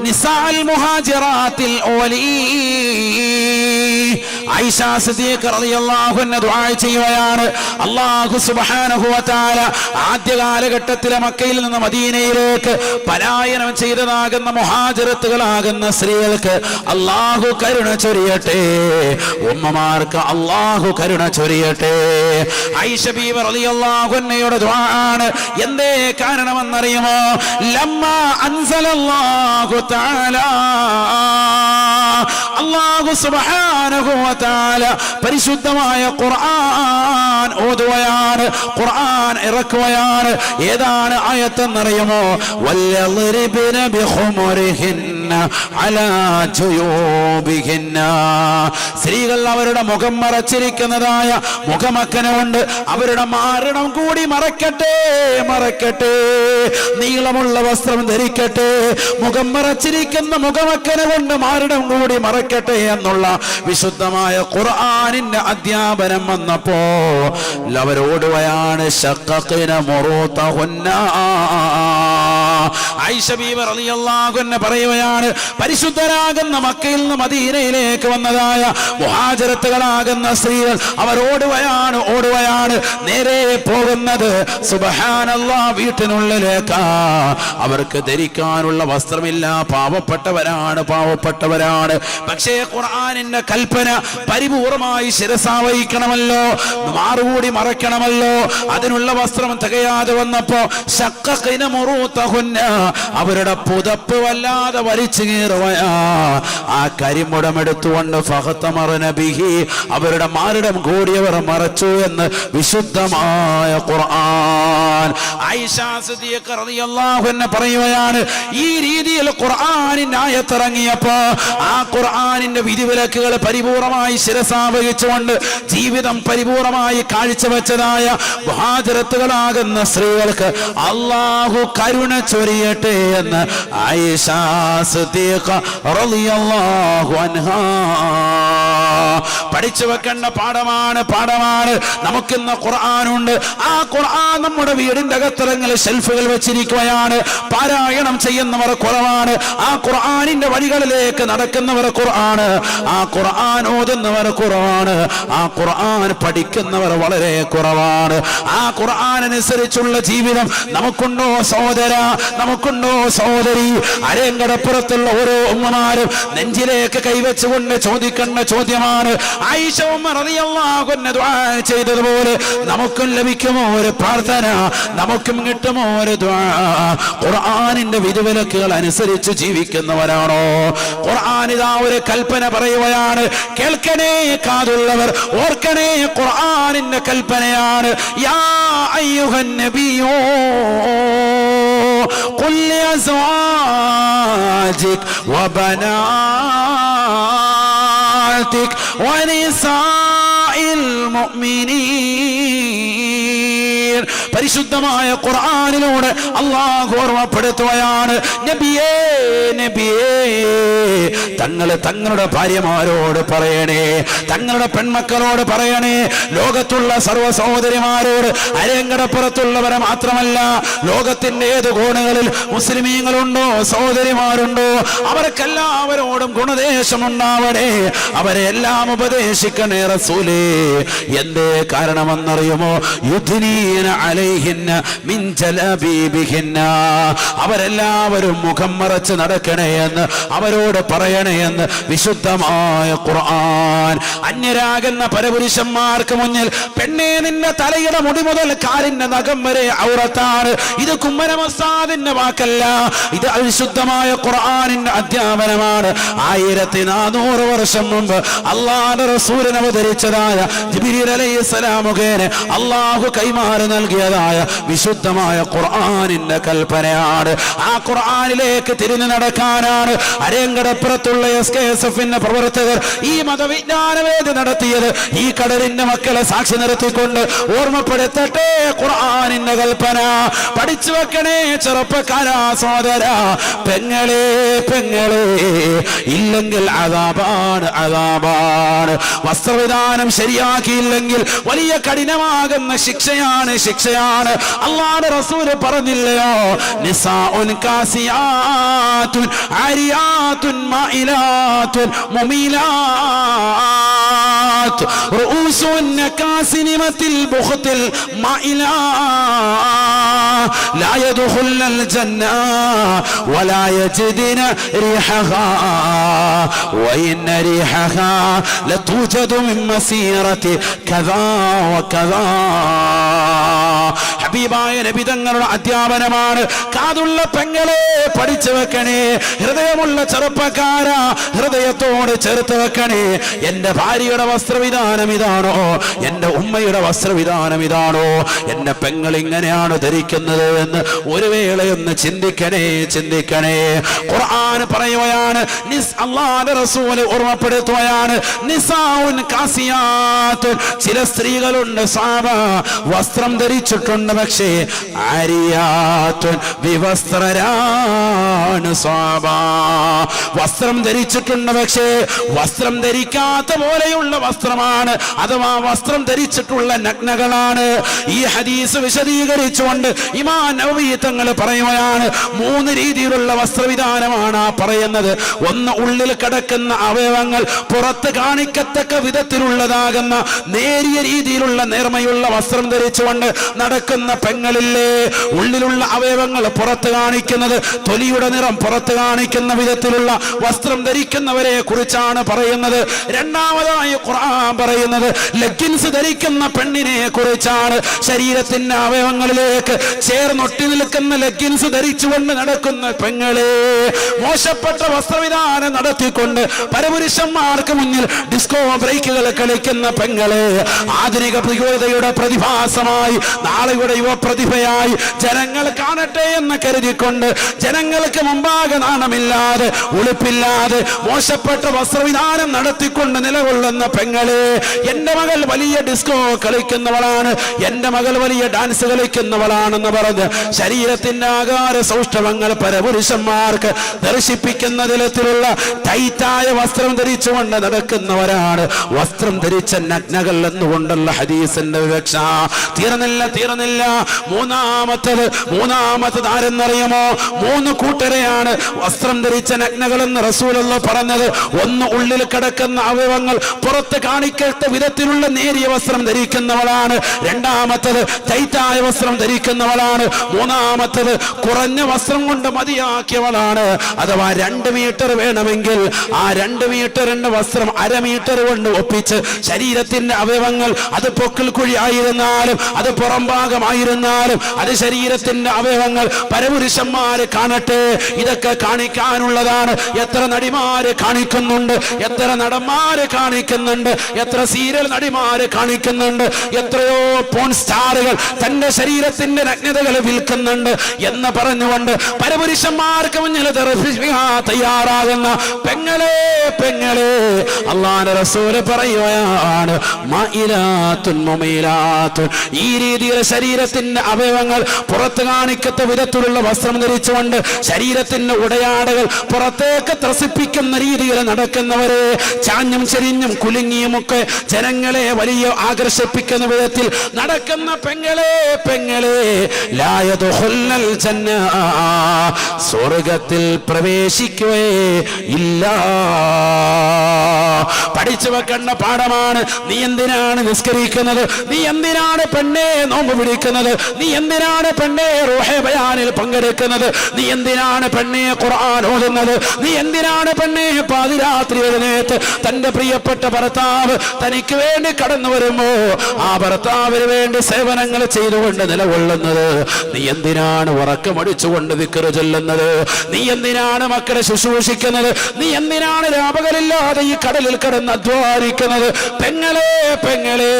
നിസാഅൽ മുഹാജിറാത്തിൽ ഔലി. ആയിഷ സിദ്ദീഖ റളിയല്ലാഹു അൻഹ ദുആ ചെയ്യുകയാണ്, അല്ലാഹു സുബ്ഹാനഹു വ തആല ആദ്യ കാലഘട്ടത്തിലെ മക്കയിൽ നിന്ന് മദീനയിലേക്ക് പലായനം ചെയ്തതാകുന്ന മുഹാജിറത്തുകളാകുന്ന സ്ത്രീകൾക്ക് അല്ലാഹു കരുണ ചൊരിയട്ടെ, ഉമ്മമാർക്ക് അല്ലാഹു കരുണ ചൊരിയട്ടെ. ആയിഷ ബീവി റളിയല്ലാഹു അൻഹയുടെ ദുആ ആണ്. എന്തേ കാരണമെന്നറിയുമോ? ലമ്മാ അൻസലല്ലാഹു തആല, അല്ലാഹു സുബ്ഹാനഹു വ തആല പരിശുദ്ധമായ ഖുർആൻ ഓതുകയാണ്, ഖുർആൻ ഇറക്കുകയാണ്. ഏതാണ് ആയത്തെന്നറിയുമോ? വല്ലളിബ്ന ബിഖുമറിഹിന്ന അലാ ജുയൂബിഹിന്ന. സ്ത്രീകൾ അവരുടെ മുഖം മറച്ചിരിക്കുന്നതായ മുഖമക്കന കൊണ്ട് അവരുടെ മാരണം കൂടി മറക്കട്ടെ, മറക്കട്ടെ. നീളമുള്ള വസ്ത്രം ധരിക്കട്ടെ, മുഖം മറച്ചിരിക്കുന്ന മുഖമക്കന കൊണ്ട് മാരണം കൂടി മറക്കട്ടെ എന്നുള്ള വിശുദ്ധമായ ഖുർആനിന്റെ അധ്യാപനം വന്നപ്പോ അവരോടുകയാണ്, ശഖഖന മുറൂതഹുന്ന. ആയിഷ ബീവി റളിയല്ലാഹു അൻഹ പറയുകയാണ്, പരിശുദ്ധരാകുന്ന മക്കയിൽ നിന്ന് മദീനയിലേക്ക് വന്നതായ മുഹാജിറത്തുകളാകുന്ന സ്ത്രീകൾ അവരോടുകയാണ്, ഓടുകയാണ്, നേരെ പോകുന്നത് സുബ്ഹാനല്ലാഹ് വീട്ടിനുള്ളിലേക്ക്. അവർക്ക് ധരിക്കാനുള്ള വസ്ത്രമില്ല, പാവപ്പെട്ടവരാണ്, പാവപ്പെട്ടവരാണ്. പക്ഷേ ഖുർആനിന്റെ കൽപ്പന പരിപൂർണമായി ശിരസാവഹിക്കണമല്ലോ, മാറുകൂടി മറയ്ക്കണമല്ലോ. അതിനുള്ള വസ്ത്രം തികയാതെ വന്നപ്പോ ശഖഖന മുറൂതഹുന്ന, അവരുടെ പുതപ്പ് വല്ലാതെ വലിച്ചു കീറുകയാ. ആ കരിമുടമെടുത്തുകൊണ്ട് ഫഖതമറന ബിഹി, അവരുടെ മാറിടം കൂടിയവർ മറച്ചു എന്ന് വിശുദ്ധമായ ഖുർആൻ. ആയിഷ സിദ്ദീഖ റളിയല്ലാഹു അൻഹ പറയുകയാണ്, ഈ രീതിയിൽ ഖുർആനിന്റെ ആയത്തിറങ്ങിയപ്പോ ആ ഖുർആനിന്റെ വിധിവിലക്കുകൾ പരിപൂർണമായി ശിരസാവഹിച്ചുകൊണ്ട് ജീവിതം പരിപൂർണമായി കാഴ്ചവെച്ചതായ മുഹാജിറത്തുകളാകുന്ന സ്ത്രീകൾക്ക് അല്ലാഹു കരുണ ചൊരിയട്ടെ എന്ന് ആയിഷ സിദ്ദീഖ റളിയല്ലാഹു അൻഹാ. പഠിച്ചു വെക്കേണ്ട പാഠമാണ്, പാഠമാണ്. നമുക്കിന്ന് ഖുർആനുണ്ട്. ആ ഖുർആൻ നമ്മുടെ വീടിന്റെ അകത്തളങ്ങളിൽ ഷെൽഫുകൾ വെച്ചിരിക്കുകയാണ്. പാരായണം ചെയ്യുന്നവർ കുറവാണ്. ആ ഖുർആനിന്റെ വഴികളിലേക്ക് നടക്കുന്നവർ ഖുർആന്, ആ ഖുർആൻ ഓതുന്നവർ കുറവാണ്. ആ ഖുർആൻ പഠിക്കുന്നവർ വളരെ കുറവാണ്. ആ ഖുർആൻ അനുസരിച്ചുള്ള ജീവിതം നമുക്കുണ്ടോ സഹോദര, നമുക്കുണ്ടോ സഹോദരി? അരങ്ങടപ്പുറത്തുള്ള ഓരോ ഉമ്മമാരും നെഞ്ചിലേക്ക് കൈവച്ചുകൊണ്ട് ചോദിക്കേണ്ട ചോദ്യമാണ്. ആയിഷ ഉമ്മ റളിയല്ലാഹു അൻഹ ദുആ ചെയ്തതുപോലെ നമുക്കും ലഭിക്കുമോ ഒരു പ്രാർത്ഥന? നമുക്കും കിട്ടുമോ ഒരു ദുആ? ഖുർആനിന്റെ വിധിവിലക്കുകൾ അനുസരിച്ച് ജീവിക്കുന്നവരാണോ? ഖുർആൻ ഇതാ ഒരു കൽപ്പന പറയുകയാണ്. കേൾക്കണേ കാതുള്ളവർ, ഓർക്കണേ, ഖുർആനിന്റെ കൽപ്പനയാണ്. യാ അയ്യുഹൻ നബിയോ ഖുൽ ലിഅസ്വാജിക വബനാതിക വനിസാഇൽ മുഅ്മിനീൻ. പരിശുദ്ധമായ ഖുർആനിലൂടെ അല്ലാഹു ഓർമ്മപ്പെടുത്തുകയാണ്, നബിയേ, നബിയേ, തങ്ങൾ തങ്ങളുടെ ഭാര്യമാരോട് പറയണേ, തങ്ങളുടെ പെൺമക്കളോട് പറയണേ, ലോകത്തുള്ള സർവ്വ സഹോദരിമാരോട്, അരങ്ങടപ്പുറത്തുള്ളവരെ മാത്രമല്ല, ലോകത്തിന്റെ ഏത് കോണുകളിൽ മുസ്ലിമീങ്ങളുണ്ടോ, സഹോദരിമാരുണ്ടോ, അവർക്കെല്ലാവരോടും ഗുണദേശമുണ്ടാവണേ, അവരെ എല്ലാം ഉപദേശിക്കണേ റസൂലേ. എന്തേ കാരണമെന്നറിയുമോ? യുദ്നീന അലൈഹിന്ന മിൻ ജലബീബിഹിന്ന, അവരെല്ലാവരും മുഖം മറച്ച് നടക്കണേ എന്ന് അവരോട് പറയണേ എന്ന് വിശുദ്ധമായ ഖുർആൻ. അന്യരാകുന്ന പരപുരുഷന്മാർക്ക് മുന്നിൽ പെണ്ണേ, നിന്റെ തലയുടെ മുടി മുതൽ കാലിന്റെ നഖം വരെ ഔറത്താണ്. ഇത് കുമ്മനമസ്താദിന്റെ വാക്കല്ല, ഇത് വിശുദ്ധമായ ഖുർആനിന്റെ അധ്യാപനമാണ്. 1400 വർഷം മുമ്പ് അല്ലാഹുവിന്റെ റസൂലിനെ അവതരിച്ചതായ ജിബ്രീൽ അലൈഹിസ്സലാം മുഖേന അല്ലാഹു കൈമാറുന്ന നൽകിയതായ വിശുദ്ധമായ ഖുർആനിന്റെ കൽപ്പനയാണ്. ആ ഖുർആനിലേക്ക് തിരിഞ്ഞു നടക്കാനാണ് അരയങ്കടപ്പുറത്തുള്ള SKSFന്റെ പ്രവർത്തകർ ഈ മതവിജ്ഞാനവേദി നടത്തിയത്. ഈ കടലിന്റെ മക്കളെ സാക്ഷി നിർത്തിക്കൊണ്ട് ഓർമ്മപ്പെടുത്തട്ടെ ഖുർആനിന്റെ കൽപ്പന. പഠിച്ചു വെക്കണേ ചെറുപ്പക്കാരാ, സോദരാ, പെങ്ങളെ പെങ്ങളെ, ഇല്ലെങ്കിൽ അദാബാണ്, അദാബാണ്. വസ്ത്രവിധാനം ശരിയാക്കിയില്ലെങ്കിൽ വലിയ കഠിനമാകുന്ന ശിക്ഷയാണ്, ശിക്ഷയാണ്. അല്ലാഹുവിന്റെ റസൂൽ പറഞ്ഞില്ലയോ, നിസാഉൻ കാസിയാത്തുൻ ആരിയാത്തുൻ മായിലാത്തുൻ മുമീലാത്ത് റൂസുൻ കാസിനിമത്തിൽ ബുഖത്തിൽ മായിലാ لا يدخلن الجنة ولا يجدن ريحها وإن ريحها لتوجد من مسيرة كذا وكذا. ഹബീബായ നബി തങ്ങളുടെ അധ്യാപനമാണ്. കാതുള്ള പെങ്ങളെ പഠിച്ചു വെക്കണേ, ഹൃദയമുള്ള ചെറുപ്പക്കാരാ ഹൃദയത്തോട് ചേർത്ത് വെക്കണേ. എന്റെ ഭാര്യയുടെ വസ്ത്രവിധാനം ഇതാണോ, എന്റെ ഉമ്മയുടെ വസ്ത്രവിധാനം ഇതാണോ, എന്റെ പെങ്ങൾ ഇങ്ങനെയാണ് ധരിക്കുന്നത് എന്ന് ഒരു വേളയൊന്ന് ചിന്തിക്കണേ, ചിന്തിക്കണേ. ഖുർആൻ പറയുകയാണ്, അല്ലാഹുവിന്റെ റസൂൽ ഓർമ്മപ്പെടുത്തുകയാണ്, നിസാഉൻ കാസിയാത്തുൻ, ചില സ്ത്രീകളുണ്ട് സാബ വസ്ത്രം ധരിച്ചിട്ടുണ്ട്, പക്ഷേ ആരിയാത്തുൻ വിവസ്ത്രരാണ്. സാബ വസ്ത്രം ധരിച്ചിട്ടുണ്ട്, പക്ഷേ വസ്ത്രം ധരിക്കാത്ത പോലെയുള്ള വസ്ത്രമാണ്, അഥവാ വസ്ത്രം ധരിച്ചിട്ടുള്ള നഗ്നകളാണ്. ഈ ഹദീസ് വിശദീകരിച്ചുകൊണ്ട് ഇമാം നവവി തങ്ങൾ പറയുകയാണ്, 3 രീതിയിലുള്ള വസ്ത്രവിധാനമാണ് പറയുന്നത്. ഒന്ന്, ഉള്ളിൽ കിടക്കുന്ന അവയവങ്ങൾ പുറത്ത് കാണിക്കത്തക്ക വിധത്തിലുള്ളതാകുന്ന നേരിയ രീതിയിലുള്ള നേർമയുള്ള വസ്ത്രം ധരിച്ചുകൊണ്ട് നടക്കുന്ന പെങ്ങളില്ലേ, ഉള്ളിലുള്ള അവയവങ്ങൾ പുറത്ത് കാണിക്കുന്നത്, തൊലിയുടെ നിറം പുറത്ത് കാണിക്കുന്ന വിധത്തിലുള്ള വസ്ത്രം ധരിക്കുന്നവരെ കുറിച്ചാണ് പറയുന്നത്. രണ്ടാമതായി ഖുർആൻ പറയുന്നത് ലെഗിൻസ് ധരിക്കുന്ന പെണ്ണിനെ കുറിച്ചാണ്. ശരീരത്തിന്റെ അവയവങ്ങളിലേക്ക് ചേർന്നൊട്ടി നിൽക്കുന്ന ലെഗിൻസ് ധരിച്ചുകൊണ്ട് നടക്കുന്ന പെങ്ങളെ, മോശപ്പെട്ട വസ്ത്രവിധാനം നടത്തിക്കൊണ്ട് പരപുരുഷന്മാർക്ക് മുന്നിൽ ഡിസ്കോ ബ്രേക്കുകൾ കളിക്കുന്ന പെങ്ങളെ, ആധുനിക പ്രതികൂലതയുടെ പ്രതിഭാസമായി നാളെയുടെ യുവപ്രതിഭയായി ജനങ്ങൾ കാണട്ടെ എന്ന് കരുതിക്കൊണ്ട് ജനങ്ങൾക്ക് മുമ്പാകെ നാണമില്ലാതെ ഉളുപ്പില്ലാതെ മോശപ്പെട്ട വസ്ത്രവിധാനം നടത്തിക്കൊണ്ട് നിലകൊള്ളുന്ന പെങ്ങളെ, എന്റെ മകൾ വലിയ ഡിസ്കോ കളിക്കുന്നവളാണ്, എന്റെ മകൾ വലിയ ഡാൻസ് കളിക്കുന്നവളാണെന്ന് പറഞ്ഞ് ശരീരത്തിന്റെ ആകാര സൗഷ്ഠവങ്ങൾ പരപുരുഷന്മാർക്ക് ദർശിപ്പിക്കുന്ന തരത്തിലുള്ള ടൈറ്റായ വസ്ത്രം ധരിച്ചുകൊണ്ട് നടക്കുന്നവരാണ്. വസ്ത്രം ധരിച്ച നഗ്നകൾ എന്നുകൊണ്ടുള്ള ഹദീസിന്റെ വിവക്ഷ തീർന്നില്ല. മൂന്നാമത്തത് ആരെന്നറിയുമോ? 3 കൂട്ടരെയാണ് വസ്ത്രം ധരിച്ച നഗ്നകൾ എന്ന് റസൂലുള്ളാഹി പറഞ്ഞത്. ഒന്ന്, ഉള്ളിൽ കിടക്കുന്ന അവയവങ്ങൾ പുറത്ത് കാണിക്കാത്ത വിധത്തിലുള്ള നേരിയ വസ്ത്രം ധരിക്കുന്നവളാണ്. രണ്ടാമത്തത് ടൈറ്റായ വസ്ത്രം ധരിക്കുന്നവളാണ്. മൂന്നാമത്തത് കുറഞ്ഞ വസ്ത്രം കൊണ്ട് മതിയാക്കിയവളാണ്. അഥവാ 2 മീറ്റർ വേണമെങ്കിൽ ആ 2 മീറ്ററിന്റെ വസ്ത്രം 1/2 മീറ്റർ കൊണ്ട് ഒപ്പിച്ച് ശരീരത്തിന്റെ അവയവങ്ങൾ, അത് പൊക്കിൾ കുഴി ആയിരുന്നാലും അത് പുറംഭാഗമായിരുന്നാലും അത് ശരീരത്തിന്റെ അവയവങ്ങൾ പരപുരുഷന്മാര് കാണട്ടെ. ഇതൊക്കെ കാണിക്കാനുള്ളതാണ്. എത്ര നടിമാര് കാണിക്കുന്നുണ്ട്, എത്ര നടന്മാര് കാണിക്കുന്നുണ്ട്, എത്ര സീരിയൽ നടിമാര് കാണിക്കുന്നുണ്ട്, എത്രയോ പോൺ സ്റ്റാറുകൾ തന്റെ ശരീരത്തിന്റെ നഗ്നതകൾ വിൽക്കുന്നുണ്ട് എന്ന് പറഞ്ഞുകൊണ്ട് പരപുരുഷന്മാർക്ക് മുന്നിൽ തയ്യാറാകുന്ന പെങ്ങളെ, പെങ്ങളെ, അല്ലാഹുവിന്റെ റസൂൽ പറയുകയാണ്, മഇലാത്തുൻ മുമീലാത്തുൻ, ഈ രീതിയിൽ ശരീരത്തിന്റെ അവയവങ്ങൾ പുറത്ത് കാണിക്കത്ത വിധത്തിലുള്ള വസ്ത്രം ധരിച്ചുകൊണ്ട് ശരീരത്തിന്റെ ഉടയാടകൾ പുറത്തേക്ക് ത്രസിപ്പിക്കുന്ന രീതിയിൽ നടക്കുന്നവരെ, ചാഞ്ഞും ചെരിഞ്ഞും കുലുങ്ങിയും ഒക്കെ ജനങ്ങളെ വലിയ ആകർഷിപ്പിക്കുന്ന വിധത്തിൽ നടക്കുന്ന പെങ്ങളെ, പെങ്ങളെ, ലാ യദ്ഖുലുൽ ജന്ന, സ്വർഗ്ഗത്തിൽ പ്രവേശിക്കുകയേ ഇല്ല. പഠിച്ചു വെക്കേണ്ട പാഠമാണ്. നീ എന്തിനാണ് നിസ്കരിക്കുന്നത്? നീ എന്തിനാണ് പെണ്ണെ നോമ്പ് പിടിക്കുന്നത്? നീ എന്തിനാണ് പെണ്ണെ റൂഹെ ബയാനിൽ പങ്കെടുക്കുന്നത്? നീ എന്തിനാണ് പെണ്ണെ ഖുർആൻ ഓതുന്നത്? നീ എന്തിനാണ് പെണ്ണെ പാതിരാത്രി എഴുന്നേറ്റ് തന്റെ പ്രിയപ്പെട്ട ഭർത്താവ് തനിക്ക് വേണ്ടി കടന്നു വരുമ്പോ ആ ഭർത്താവിന് വേണ്ടി സേവനങ്ങൾ ചെയ്തുകൊണ്ട് നിലകൊള്ളുന്നത്? നീ എന്തിനാണ് ഉറക്കമടിച്ചുകൊണ്ട് ദിക്റ് ചൊല്ലുന്നത്? നീ എന്തിനാണ് മക്കളെ ശുശ്രൂഷിക്കുന്നത്? നീ എന്തിനാണ് രാപകലില്ലാതെ ഈ കടലിൽ കിടന്ന് അധ്വാനിക്കുന്നത്? പെങ്ങളെ, പെങ്ങളെ,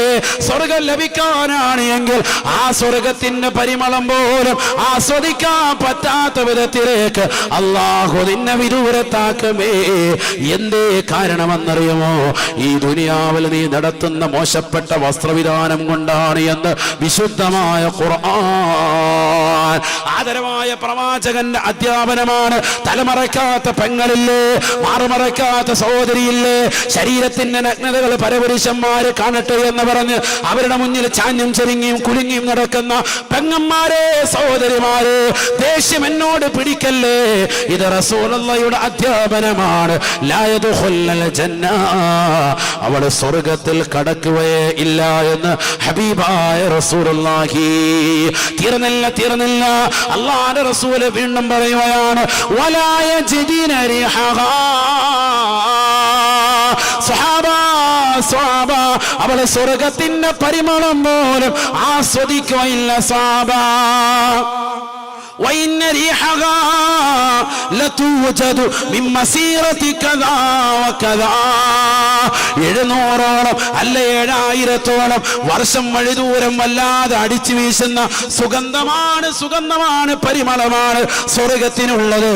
സ്വർഗം ലഭിക്കാനാണ് ആണെങ്കിൽ ആ സ്വർഗത്തിന്റെ പരിമളം പോലും ആസ്വദിക്കാൻ പറ്റാത്ത വിധത്തിലേക്ക് അല്ലാഹു നിന്നെ വിദൂരത്താക്കുമേ. എന്തേ കാരണമെന്നറിയുമോ? ഈ ദുനിയാവിൽ നീ നടത്തുന്ന മോശപ്പെട്ട വസ്ത്രവിധാനം കൊണ്ടാണ് എന്ന് വിശുദ്ധമായ ഖുർആൻ. ആദരവായ പ്രവാചകന്റെ അധ്യാപനമാണ്. തലമറക്കാത്ത പെങ്ങളില്ലേ, മാറുമറക്കാത്ത സഹോദരിയില്ലേ, ശരീരത്തിന്റെ നഗ്നതകൾ പരപുരുഷന്മാര് കാണട്ടെ എന്ന് പറഞ്ഞ് അവരുടെ മുന്നിൽ ചാഞ്ഞും ചെരിങ്ങിയും കുലുങ്ങിയും നടക്കുന്ന പെങ്ങന്മാരെ, സഹോദരിമാരെ, ദേഷ്യം എന്നോട് പിടിക്കല്ലേ. ഇത് റസൂലുള്ളാഹിയുടെ അധ്യാപനമാണ്. ലാ യദ്ഖുലുൽ ജന്ന, അവൾ സ്വർഗ്ഗത്തിൽ കടക്കുകയേ ഇല്ല എന്ന് ഹബീബായ റസൂലുള്ളാഹി. തീർന്നില്ല. അല്ലാഹുവിന്റെ റസൂൽ വീണ്ടും പറയുകയാണ്, വലാ യജിദിന റിഹഹാ. സ്വഹാബ, അവളെ സ്വർഗത്തിന്റെ പരിമളം പോലും ആസ്വദിക്കുകയില്ല. സ്വഹാബ, وإن ريحها لتوجد من مسيرة كذا وكذا. 700ഓളം അല്ല 7000ഓളം വർഷം വഴിദൂരം വല്ലാതെ അടിച്ചു വീശുന്ന സുഗന്ധമാണ്, പരിമളമാണ് സ്വർഗത്തിനുള്ളത്.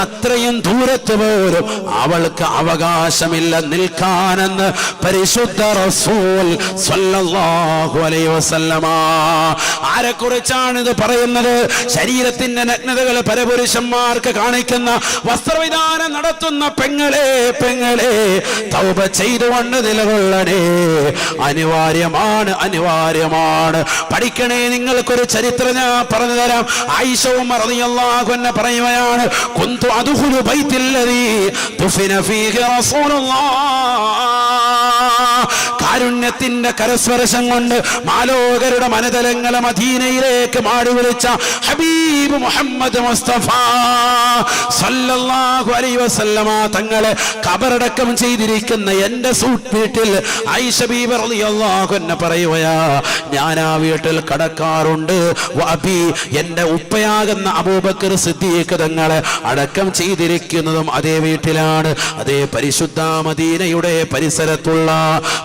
അത്രയും ദൂരത്ത് പോലും അവൾക്ക് അവകാശമില്ല നിൽക്കാനെന്ന് പരിശുദ്ധ റസൂൽ സ്വല്ലല്ലാഹു അലൈഹി വസല്ലമ. ആരെക്കുറിച്ചാണ് ഇത് പറയുന്നത്? ശരീരത്തിൽ നഗ്നതകൾ പരപുരുഷന്മാർക്ക് കാണിക്കുന്ന വസ്ത്രവിധാനം നടത്തുന്ന പെങ്ങളെ, തൗബ ചെയ്തുകൊണ്ട് നിലകൊള്ളണേ. അനിവാര്യമാണ്. പഠിക്കണേ. നിങ്ങൾക്കൊരു ചരിത്രം ഞാൻ പറഞ്ഞു തരാം. ആയിഷ ഉമ്മർ റളിയല്ലാഹു അൻഹ പറയുകയാണ്, കുന്തു അദ്ഖുലു ബൈത്തില്ലദീ തുഫിന ഫീഹി റസൂലുള്ളാഹ്. കാരുണ്യത്തിന്റെ കരസ്പർശം കൊണ്ട് മാലോകരുടെ മനതലങ്ങളെ മദീനയിലേക്ക് മാടി വിളിച്ച ഹബീബ് മുഹമ്മദ് മുസ്തഫ സല്ലല്ലാഹു അലൈഹി വസല്ലമ തങ്ങളെ ഖബറടക്കം ചെയ്തിരിക്കുന്ന എന്റെ സൂട്ട് വീട്ടിൽ ആയിഷ ബീബി റളിയല്ലാഹു അൻഹ പറയുകയാ, ഞാൻ ആ വീട്ടിൽ കടക്കാറുണ്ട്. വഅബി, എന്റെ ഉപ്പയാകുന്ന അബൂബക്കർ സിദ്ദീഖ് തങ്ങളെ അടക്കം ചെയ്തിരിക്കുന്നതും അതേ വീട്ടിലാണ്. അതേ പരിശുദ്ധ മദീനയുടെ പരിസരത്തുള്ള,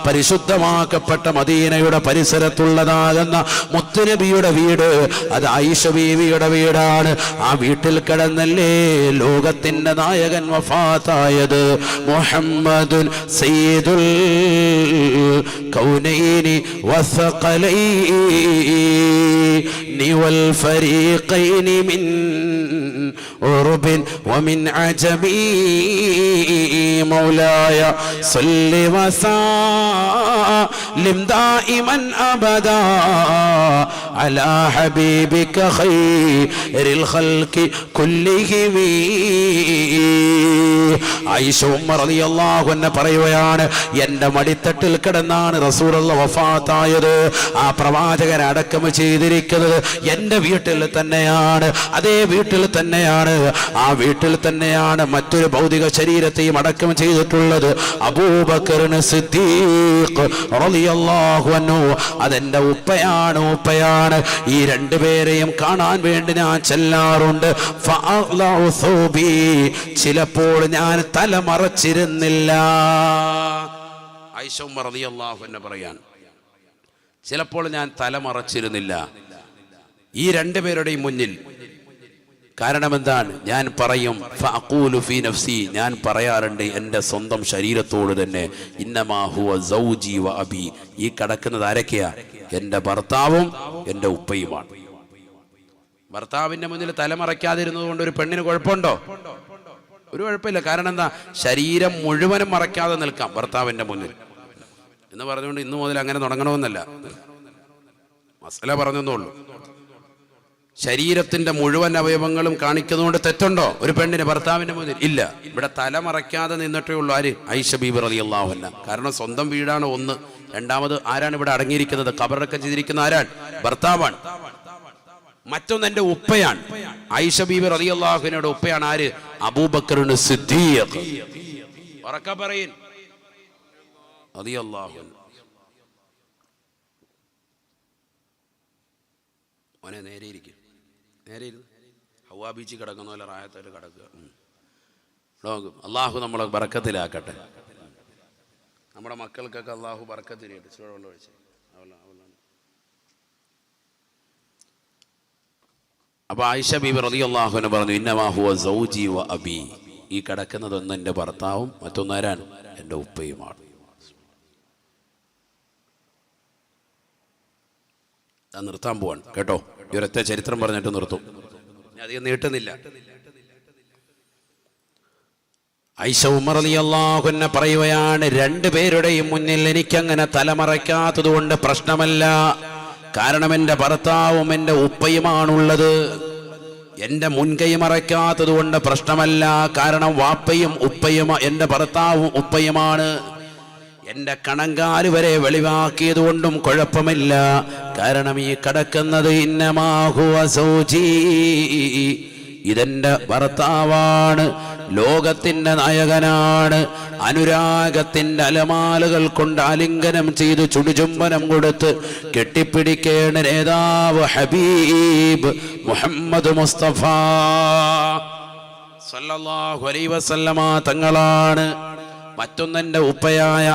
പരിശുദ്ധമാക്കപ്പെട്ട മദീനയുടെ പരിസരത്തുള്ളതാകുന്ന മുത്തുനബിയുടെ വീട്, അത് ആയിഷ ബീവിയുടെ വീടാണ്. ആ വീട്ടിൽ കിടന്നല്ലേ ലോകത്തിന്റെ നായകൻ വഫാത്തായത്. മുഹമ്മദുൻ സയ്യിദുൽ കൗനൈനി വസഖലൈനി വൽ ഫരീഖൈനി മിൻ ഉർബിൻ വമിൻ അജമി മൗലായ സല്ലി വസല്ലിം ദായിമൻ അബദാ അലാ ഹബീബിക ഖൈറിൽ ഖൽഖി കുല്ലിഹിം. ആയിഷ ഉമ്മർ റളിയല്ലാഹു അൻഹ പറയുകയാണ്, എന്റെ മടിത്തട്ടിൽ കിടന്നാണ് റസൂലുള്ളാഹി വഫാത്തായത്. ആ പ്രവാചകൻ അടക്കം ചെയ്തിരിക്കുന്നത് എന്റെ വീട്ടിൽ തന്നെയാണ്. അതേ വീട്ടിൽ തന്നെയാണ്. ആ വീട്ടിൽ തന്നെയാണ് മറ്റൊരു ഭൗതിക ശരീരത്തെയും അടക്കം ചെയ്തിട്ടുള്ളത്. അബൂബക്കർ സിദ്ദീഖ് റളിയല്ലാഹു അൻഹു, അതെന്റെ ഉപ്പയാണ്. ഈ രണ്ടുപേരെയും കാണാൻ വേണ്ടി ഞാൻ ചെല്ലാറുണ്ട്. ചിലപ്പോൾ ഞാൻ തല മറച്ചിരുന്നില്ല. ആയിഷ ഉമ്മർ റളിയല്ലാഹു അൻഹ പറയാൻ, ചിലപ്പോൾ ഞാൻ തല മറച്ചിരുന്നില്ല ഈ രണ്ടുപേരുടെയും മുന്നിൽ. കാരണം എന്താണ്? ഞാൻ പറയും, ഫഅഖൂലു ഫീ നഫ്സി, ഞാൻ പറയാറുണ്ട് എൻ്റെ സ്വന്തം ശരീരത്തോട് തന്നെ, ഇന്നമാ ഹുവ സൗജി വ അബി, ഈ കിടക്കുന്നത് ആരൊക്കെയാ? എൻ്റെ ഭർത്താവും എൻ്റെ ഉപ്പയുമാണ്. ഭർത്താവിൻ്റെ മുന്നിൽ തലമറയ്ക്കാതിരുന്നത് കൊണ്ട് ഒരു പെണ്ണിന് കുഴപ്പമുണ്ടോ? ഒരു കുഴപ്പമില്ല. കാരണം എന്താ? ശരീരം മുഴുവനും മറയ്ക്കാതെ നിൽക്കാം ഭർത്താവിൻ്റെ മുന്നിൽ എന്ന് പറഞ്ഞുകൊണ്ട് ഇന്നു മുതൽ അങ്ങനെ തുടങ്ങണമെന്നല്ല, മസല പറഞ്ഞെന്നുള്ളൂ. ശരീരത്തിന്റെ മുഴുവൻ അവയവങ്ങളും കാണിക്കുന്നതുകൊണ്ട് തെറ്റുണ്ടോ ഒരു പെണ്ണിന് ഭർത്താവിന്റെ മുന്നിൽ? ഇല്ല. ഇവിടെ തല മറയ്ക്കാതെ നിന്നിട്ടേ ഉള്ളൂ. ആര്? ആയിഷ ബീബി റളിയല്ലാഹു അൻഹ. കാരണം സ്വന്തം വീടാണ് ഒന്ന്. രണ്ടാമത് ആരാണ് ഇവിടെ അടങ്ങിയിരിക്കുന്നത്? ഖബറടക്കം ചെയ്തിരിക്കുന്ന ആരാണ്? ഭർത്താവാണ്. മറ്റൊന്ന് എൻ്റെ ഉപ്പയാണ്. ആയിഷ ബീബി റളിയല്ലാഹു അൻഹയുടെ ഉപ്പയാണ് ആര്? അബൂബക്കർ സിദ്ദീഖ്. ഉറക്കെ പറയിൻ, റളിയല്ലാഹു അൻഹു. മോനെ നേരെ ഇരിക്കും, നേരെ ഇരുന്ന് ഹവ്വാ ബീച്ചിൽ കിടക്കുന്ന പോലെ റായത്തായിട്ട് കിടക്കുക. അള്ളാഹു നമ്മളെ ബറക്കത്തിലാക്കട്ടെ. നമ്മുടെ മക്കൾക്കൊക്കെ അള്ളാഹു ബറക്കത്തിലായിട്ട് വെള്ളം ഒഴിച്ച് അപ്പോൾ ആയിഷ ബീബി റളിയല്ലാഹു അൻഹ പറഞ്ഞു, ഇന്നമാ ഹുവ സൗജി വ അബി, ഈ കിടക്കുന്നതൊന്ന് എൻ്റെ ഭർത്താവും മറ്റൊന്നാരാണ്, എൻ്റെ ഉപ്പയുമാണ്. ഞാൻ നിർത്താൻ പോവാണ് കേട്ടോ. ഈ ഒരൊറ്റ ചരിത്രം പറഞ്ഞിട്ട് നിർത്തും, ഞാൻ അധികം നീട്ടുന്നില്ല. ആയിഷ ഉമർ റളിയല്ലാഹു അൻഹ പറയുകയാണ്, രണ്ടുപേരുടെയും മുന്നിൽ എനിക്കങ്ങനെ തലമറയ്ക്കാത്തത് കൊണ്ട് പ്രശ്നമല്ല. കാരണം എൻ്റെ ഭർത്താവും എൻ്റെ ഉപ്പയുമാണുള്ളത്. എൻ്റെ മുൻകൈ മറയ്ക്കാത്തത് കൊണ്ട് പ്രശ്നമല്ല. കാരണം വാപ്പയും ഉപ്പയും എൻ്റെ ഭർത്താവും ഉപ്പയുമാണ്. എൻ്റെ കണങ്കാല് വരെ വെളിവാക്കിയത് കൊണ്ടും കുഴപ്പമില്ല. കാരണം ഈ കിടക്കുന്നത് ഇന്നമാ ഹുവ സൗജി, ഇതെൻ്റെ ഭർത്താവാണ്, ലോകത്തിൻ്റെ നായകനാണ്. അനുരാഗത്തിൻ്റെ അലമാലകൾ കൊണ്ട് ആലിംഗനം ചെയ്ത് ചുടുചുംബനം കൊടുത്ത് കെട്ടിപ്പിടിക്കേണ്ട നേതാവ് ഹബീബ് മുഹമ്മദ് മുസ്തഫ സല്ലല്ലാഹു അലൈഹി വസല്ലമ തങ്ങളാണ്. മറ്റൊന്നെൻ്റെ ഉപ്പയായ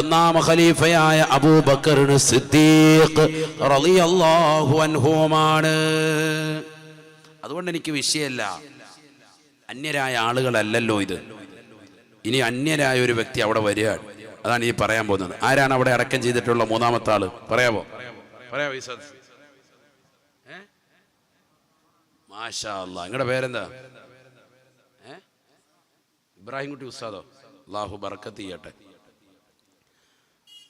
ഒന്നാം ഖലീഫയായ അബൂബക്കർ സിദ്ദീഖ് റളിയല്ലാഹു അൻഹുമാണ്. അതുകൊണ്ട് എനിക്ക് വിഷയമല്ല, അന്യരായ ആളുകളല്ലല്ലോ ഇത്. ഇനി അന്യരായ ഒരു വ്യക്തി അവിടെ വരികയാണ്, അതാണ് ഈ പറയാൻ പോകുന്നത്. ആരാണ് അവിടെ അടക്കം ചെയ്തിട്ടുള്ള മൂന്നാമത്തെ ആള്? പറയാമോ? പറയാമോ? മാഷാ അല്ലാഹ്. നിങ്ങളുടെ പേരെന്താ? ഇബ്രാഹിം കുട്ടി ഉസ്താദോ? അല്ലാഹു ബർക്കത്ത് ചെയ്യട്ടെ.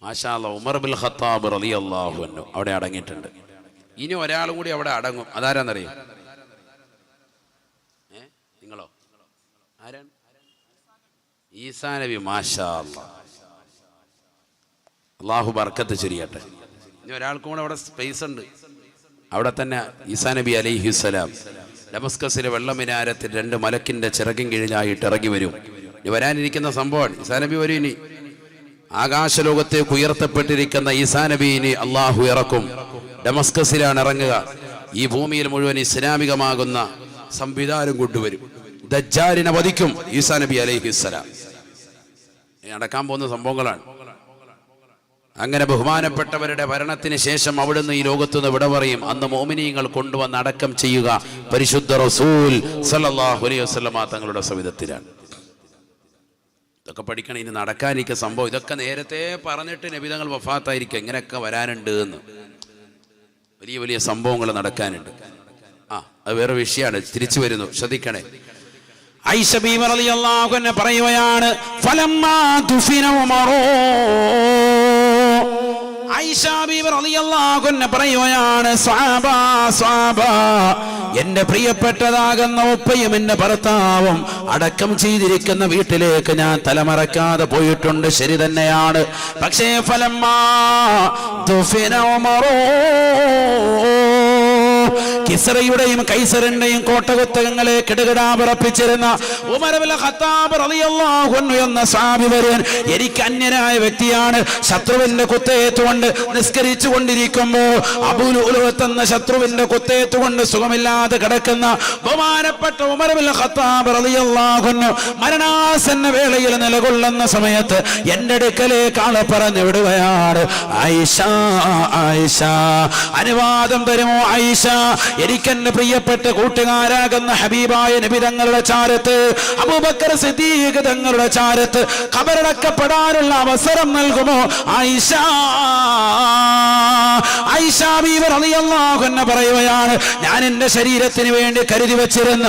മാഷാ അല്ലാഹ്. ഉമർ ബിൻ ഖത്താബ് റളിയല്ലാഹു അൻഹു അവിടെ അടങ്ങിയിട്ടുണ്ട്. ഇനി ഒരാളും കൂടി അവിടെ അടങ്ങും. അതാരാന്നറിയോ? നിങ്ങളോ? ആരാണ്? ഈസാ നബി. മാഷാ അല്ലാഹ്. അല്ലാഹു ബർക്കത്ത് ചെയ്യട്ടെ. ഇനി ഒരാൾക്കും കൂടെ അവിടെ സ്പേസ് ഉണ്ട്. അവിടെ തന്നെ ഈസാ നബി അലൈഹിസ്സലാം ഡമസ്കസിലെ വെള്ളമിനാരത്തിൽ 2 മലക്കിന്റെ ചിറകിൻ കീഴിലായിട്ട് ഇറങ്ങി വരും. ഇനി വരാനിരിക്കുന്ന സംഭവമാണ്. ഈസാ നബി വരും. ഇനി ആകാശലോകത്തേക്ക് ഉയർത്തപ്പെട്ടിരിക്കുന്ന ഈസാ നബിയെ അള്ളാഹു ഇറക്കും. ഡമസ്കസിലാണ് ഇറങ്ങുക. ഈ ഭൂമിയിൽ മുഴുവൻ ഇസ്ലാമികമാകുന്ന സംവിധാനം കൊണ്ടുവരും. ദജ്ജാലിനെ വധിക്കും ഈസാ നബി അലൈഹിസ്സലാം. നടക്കാൻ പോകുന്ന സംഭവങ്ങളാണ്. അങ്ങനെ ബഹുമാനപ്പെട്ടവരുടെ ഭരണത്തിന് ശേഷം അവിടുന്ന് ഈ ലോകത്തുനിന്ന് വിട പറയും. അന്ന് മോമിനീങ്ങൾ കൊണ്ടുവന്ന് അടക്കം ചെയ്യുക പരിശുദ്ധ റസൂൽ സല്ലല്ലാഹു അലൈഹി വസല്ലമ തങ്ങളുടെ സവിധത്തിലാണ്. ഇതൊക്കെ പഠിക്കണം. ഇനി നടക്കാനിരിക്കുന്ന സംഭവം ഇതൊക്കെ നേരത്തെ പറഞ്ഞിട്ട് നബിതങ്ങൾ വഫാത്തായിരിക്കും. ഇങ്ങനെയൊക്കെ വരാനുണ്ട് എന്ന്. വലിയ വലിയ സംഭവങ്ങൾ നടക്കാനുണ്ട്. അത് വേറെ വിഷയമാണ്. തിരിച്ചു വരുന്നു, ശ്രദ്ധിക്കണേ. ആയിഷ ബീവി റളിയല്ലാഹു അൻഹ പറയുകയാണ്, ഫലമ്മാ ദുഫിന ഉമറു, ആയിഷ ബീവി റളിയല്ലാഹു അൻഹ പറയുകയാണ്, സ്വഹാബ, എന്റെ പ്രിയപ്പെട്ടതാകുന്ന ഉപ്പയും എന്റെ ഭർത്താവും അടക്കം ചെയ്തിരിക്കുന്ന വീട്ടിലേക്ക് ഞാൻ തലമറക്കാതെ പോയിട്ടുണ്ട്. ശരി തന്നെയാണ്. പക്ഷേ ഫലമ്മാ ദുഫിന ഉമറു, കിസ്റയുടെയും കൈസറിന്റെയും കോട്ടകുത്തകങ്ങളെ കിടുകിടാ വിറപ്പിച്ചിരുന്ന ഉമർ ഇബ്നുൽ ഖത്താബ് റളിയല്ലാഹു അൻഹു എന്ന സ്വഹാബി വര്യൻ എനിക്ക് അന്യനായ വ്യക്തിയാണ്. ശത്രുവിന്റെ കുത്തേറ്റുകൊണ്ട് നിസ്കരിച്ചു കൊണ്ടിരിക്കുമ്പോൾ അബൂ ലുഅ്ലുഅത്ത് എന്ന ശത്രുവിന്റെ കുത്തേറ്റുകൊണ്ട് സുഖമില്ലാതെ കിടക്കുന്ന ബഹുമാനപ്പെട്ട ഉമർ ഇബ്നുൽ ഖത്താബ് റളിയല്ലാഹു അൻഹു മരണാസന്ന വേളയിൽ നിലകൊള്ളുന്ന സമയത്ത് എന്റെ അടുക്കലേക്ക് ആളെ പറഞ്ഞു വിടുകയാണ്, ആയിഷ, അനുവാദം തരുമോ ആയിഷ, എനിക്കെന്റെ പ്രിയപ്പെട്ട കൂട്ടുകാരാകുന്ന ഹബീബായ നബി തങ്ങളുടെ ചാരത്ത്, അബൂബക്കർ സിദ്ദീഖ് തങ്ങളുടെ ചാരത്ത് ഖബറടക്കപ്പെടാനുള്ള അവസരം നൽകുമോ ആയിഷ? ആയിഷ ബീവി റളിയല്ലാഹു അൻഹ പറയുകയാണ്, ഞാൻ എന്റെ ശരീരത്തിന് വേണ്ടി കരുതി വെച്ചിരുന്ന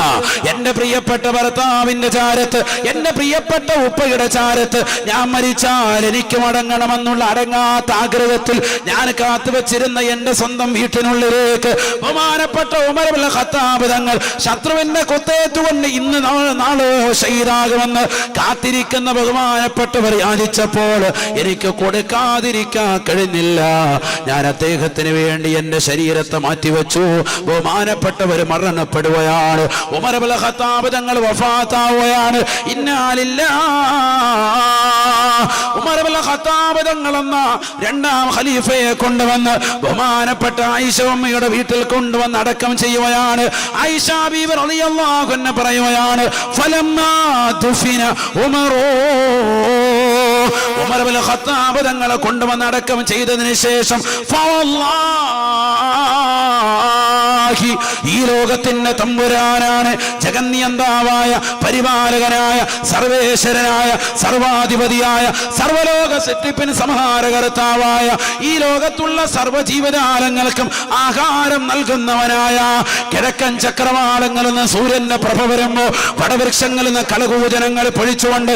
എന്റെ പ്രിയപ്പെട്ട ഭർത്താവിന്റെ ചാരത്ത്, എന്റെ പ്രിയപ്പെട്ട ഉപ്പയുടെ ചാരത്ത് ഞാൻ മരിച്ചാൽ എനിക്ക് മടങ്ങണമെന്നുള്ള അടങ്ങാത്ത ആഗ്രഹത്തിൽ ഞാൻ കാത്തുവെച്ചിരുന്ന എന്റെ സ്വന്തം വീട്ടിനുള്ളിലേക്ക് ബഹുമാനപ്പെട്ട ഉമർ ഇബ്നുൽ ഖത്താബ് തങ്ങൾ ശത്രുവിന്റെ കുത്തേറ്റുകൊണ്ട് ഇന്ന് നാളെ ഷഹീദാകുമെന്ന് കാത്തിരിക്കുന്ന ബഹുമാനപ്പെട്ടവർ യാചിച്ചപ്പോൾ എനിക്ക് കൊടുക്കാതിരിക്കാൻ കഴിഞ്ഞില്ല. ഞാൻ അദ്ദേഹത്തിന് വേണ്ടി എന്റെ ശരീരത്തെ മാറ്റിവെച്ചു. ബഹുമാനപ്പെട്ടവർ മരണപ്പെടുകയാണ്. ഉമർ ഇബ്നുൽ ഖത്താബ് തങ്ങൾ വഫാത്താവുകയാണ്. ഇന്നാ ലില്ലാഹ്. ഉമർ ഇബ്നുൽ ഖത്താബ് തങ്ങൾ എന്ന 2ാം ഖലീഫയെ കൊണ്ടുവന്ന് ബഹുമാനപ്പെട്ട ആയിഷ ഉമ്മയുടെ വീട്ടിൽ കൊണ്ടുവന്ന് അടക്കം ചെയ്യുകയാണ്. ആയിഷ ബീവി റളിയല്ലാഹു അൻഹ പറയുകയാണ്, ഫലമ്മാ ദുഫിന ഉമറു, ഉമർ ഇബ്നുൽ ഖത്താബ് തങ്ങളെ കൊണ്ടുവന്ന് അടക്കം ചെയ്തതിന് ശേഷം ഫവല്ലാഹ് ഈ ലോകത്തിന്റെ തമ്പുരാനാണ്, ജഗന്നിയന്താവായ പരിപാലകനായ സർവേശ്വരനായ സർവാധിപതിയായ സർവലോക സൃഷ്ടിപ്പിന് സംഹാരകർത്താവായ ഈ ലോകത്തുള്ള സർവ്വജീവജാലങ്ങൾക്കും ആഹാരം നൽകുന്നവനായ കിഴക്കൻ ചക്രവാളങ്ങളിൽ നിന്ന് സൂര്യന്റെ പ്രഭ വരുമ്പോ വടവൃക്ഷങ്ങളിൽ നിന്ന് കളകൂജനങ്ങൾ പൊഴിച്ചുകൊണ്ട്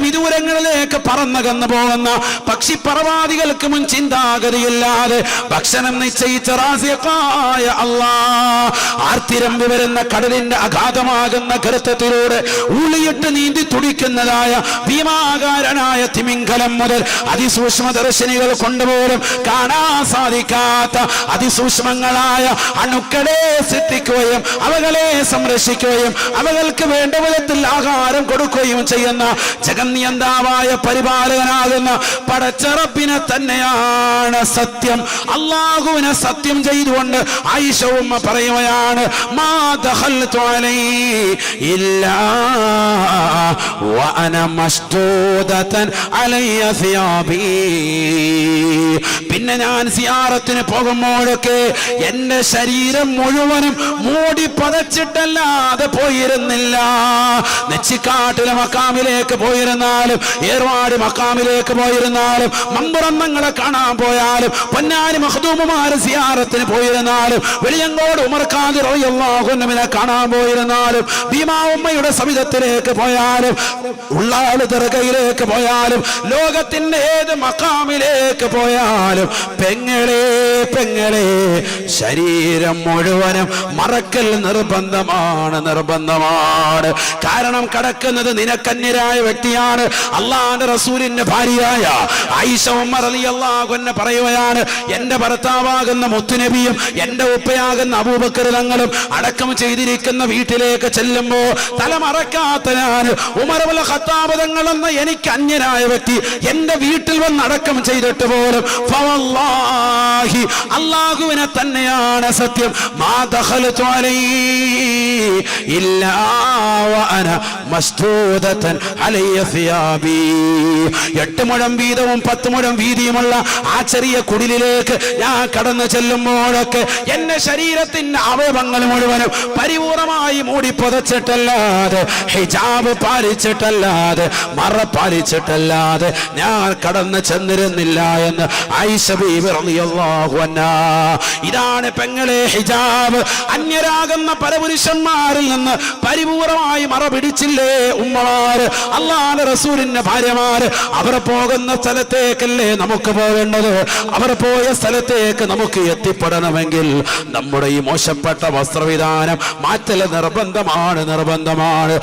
വിദൂരങ്ങളിലേക്ക് പറന്നകന്നു പോകുന്ന പക്ഷിപ്പറവാദികൾക്ക് മുൻ ചിന്താഗതിയില്ലാതെ ഭക്ഷണം നിശ്ചയിച്ച റാസിഖായ അല്ലാഹ് ആർത്തിരമ്പി വരുന്ന കടലിന്റെ അഗാധമാകുന്ന ഗർത്തത്തിലൂടെ ഉളിയിട്ട് നീന്തി തുടിക്കുന്നതായ ഭീമാകാരനായ തിമിംഗലം മുതൽ അതിസൂക്ഷ്മദർശിനികൾ കൊണ്ടുപോലും കാണാൻ സാധിക്കാത്ത അതിസൂക്ഷ്മങ്ങളായ അണുക്കളെ സൃഷ്ടിക്കുകയും അവകളെ സംരക്ഷിക്കുകയും അവകൾക്ക് വേണ്ട വിധത്തിൽ ആഹാരം കൊടുക്കുകയും ചെയ്യുന്ന ജഗന്നിയന്താവായ പരിപാലകനാകുന്ന പടച്ചറപ്പിനെ തന്നെയാണ് സത്യം. അല്ലാഹുവിനെ സത്യം ചെയ്തുകൊണ്ട് ആയിഷ ഉമ്മ പറയുകയാണ്, മാ ദഖൽതു അലൈഹി ഇല്ലാ വഅന മസ്തൂദതൻ അലയ്യ സിയാബി. പിന്നെ ഞാൻ സിയാറത്തിന് പോകുമ്പോഴൊക്കെ എന്റെ ശരീരം മുഴുവനും മൂടി പതച്ചിട്ടല്ലാതെ പോയിരുന്നില്ല. നെച്ചിക്കാട്ടിലെ മക്കാമിലേക്ക് പോയിരുന്നാലും ഏർവാടി മക്കാമിലേക്ക് പോയിരുന്നാലും മമ്പുറന്നങ്ങളെ കാണാൻ പോയാലും പൊന്നാനി മഖ്ദൂമുമാരെ സിയാറത്തിന് പോയിരുന്നാലും വെളിയങ്കോട് ഉമർ ഖാദി റളിയല്ലാഹു അൻഹുവിനെ കാണാൻ പോയിരുന്നാലും ഭീമാ ഉമ്മയുടെ സവിധത്തിലേക്ക് പോയാലും ഉള്ളാള് ദർഗയിലേക്ക് പോയാലും ലോകത്തിന്റെ ഏത് മക്കാമിലേക്ക് പോയാലും പെങ്ങളെ ശരീരം മുഴുവനും മറക്കൽ നിർബന്ധമാണ്. കാരണം കടക്കുന്നത് നിനക്കന്യരായ വ്യക്തിയാണ്. അള്ളാഹുവിന്റെ റസൂലിന്റെ ഭാര്യയായ ആയിഷ ഉമ്മ റളിയല്ലാഹു അൻഹ പറയുകയാണ്, എന്റെ ഭർത്താവാകുന്ന മുത്തുനബിയും എന്റെ ഉപ്പയാകുന്ന അബൂബക്കർ തങ്ങളും അടക്കം ചെയ്തിരിക്കുന്ന വീട്ടിലേക്ക് ചെല്ലുമ്പോ തലമറക്കാത്ത ഞാൻ ഉമർ ഇബ്നുൽ ഖത്താബ് തങ്ങൾ എന്ന എനിക്ക് അന്യനായ വ്യക്തി എന്റെ വീട്ടിൽ വന്ന് അടക്കം ചെയ്തിട്ട് പോലും ഫവല്ലാഹി അല്ലാഹുവിനെ തന്നെയാണ് സത്യം, മാ ദഖൽതു അലൈഹി ഇല്ലാ വഅന മസ്തൂദതൻ അലയ്യ സിയാബി. 8 മുഴം വീതവും 10 മുഴം വീതിയുമുള്ള ആ ചെറിയ കുടിലിലേക്ക് ഞാൻ കടന്നു ചെല്ലുമ്പോഴൊക്കെ എന്റെ ശരീരത്തിന്റെ അവയവങ്ങൾ മുഴുവനും പരിപൂർണമായി മൂടി പുതച്ചിട്ടല്ലാതെ ഹിജാബ് പാലിച്ചിട്ടല്ലാതെ മറ പാലിച്ചിട്ടല്ലാതെ ഞാൻ കടന്നു ചെന്നിരുന്നില്ല എന്ന് ആയിഷ ബീബി റളിയല്ലാഹു അൻഹാ. ഇതാണ് പെങ്ങളെ ഹിജാബ്. അന്യരാകുന്ന പരപുരുഷന്മാരിൽ നിന്ന് പരിപൂർണമായി മറ പിടിച്ചില്ലേ ഉമ്മമാര്, അല്ലാഹുവിന്റെ റസൂലിന്റെ ഭാര്യമാര്. അവർ പോകുന്ന സ്ഥലത്തേക്കല്ലേ നമുക്ക് പോകേണ്ടത്. അവർ പോയ സ്ഥലത്തേക്ക് നമുക്ക് എത്തിപ്പെടണമെങ്കിൽ നമ്മുടെ ഈ മോശപ്പെട്ട വസ്ത്രവിധാനം മാറ്റൽ നിർബന്ധമാണ്.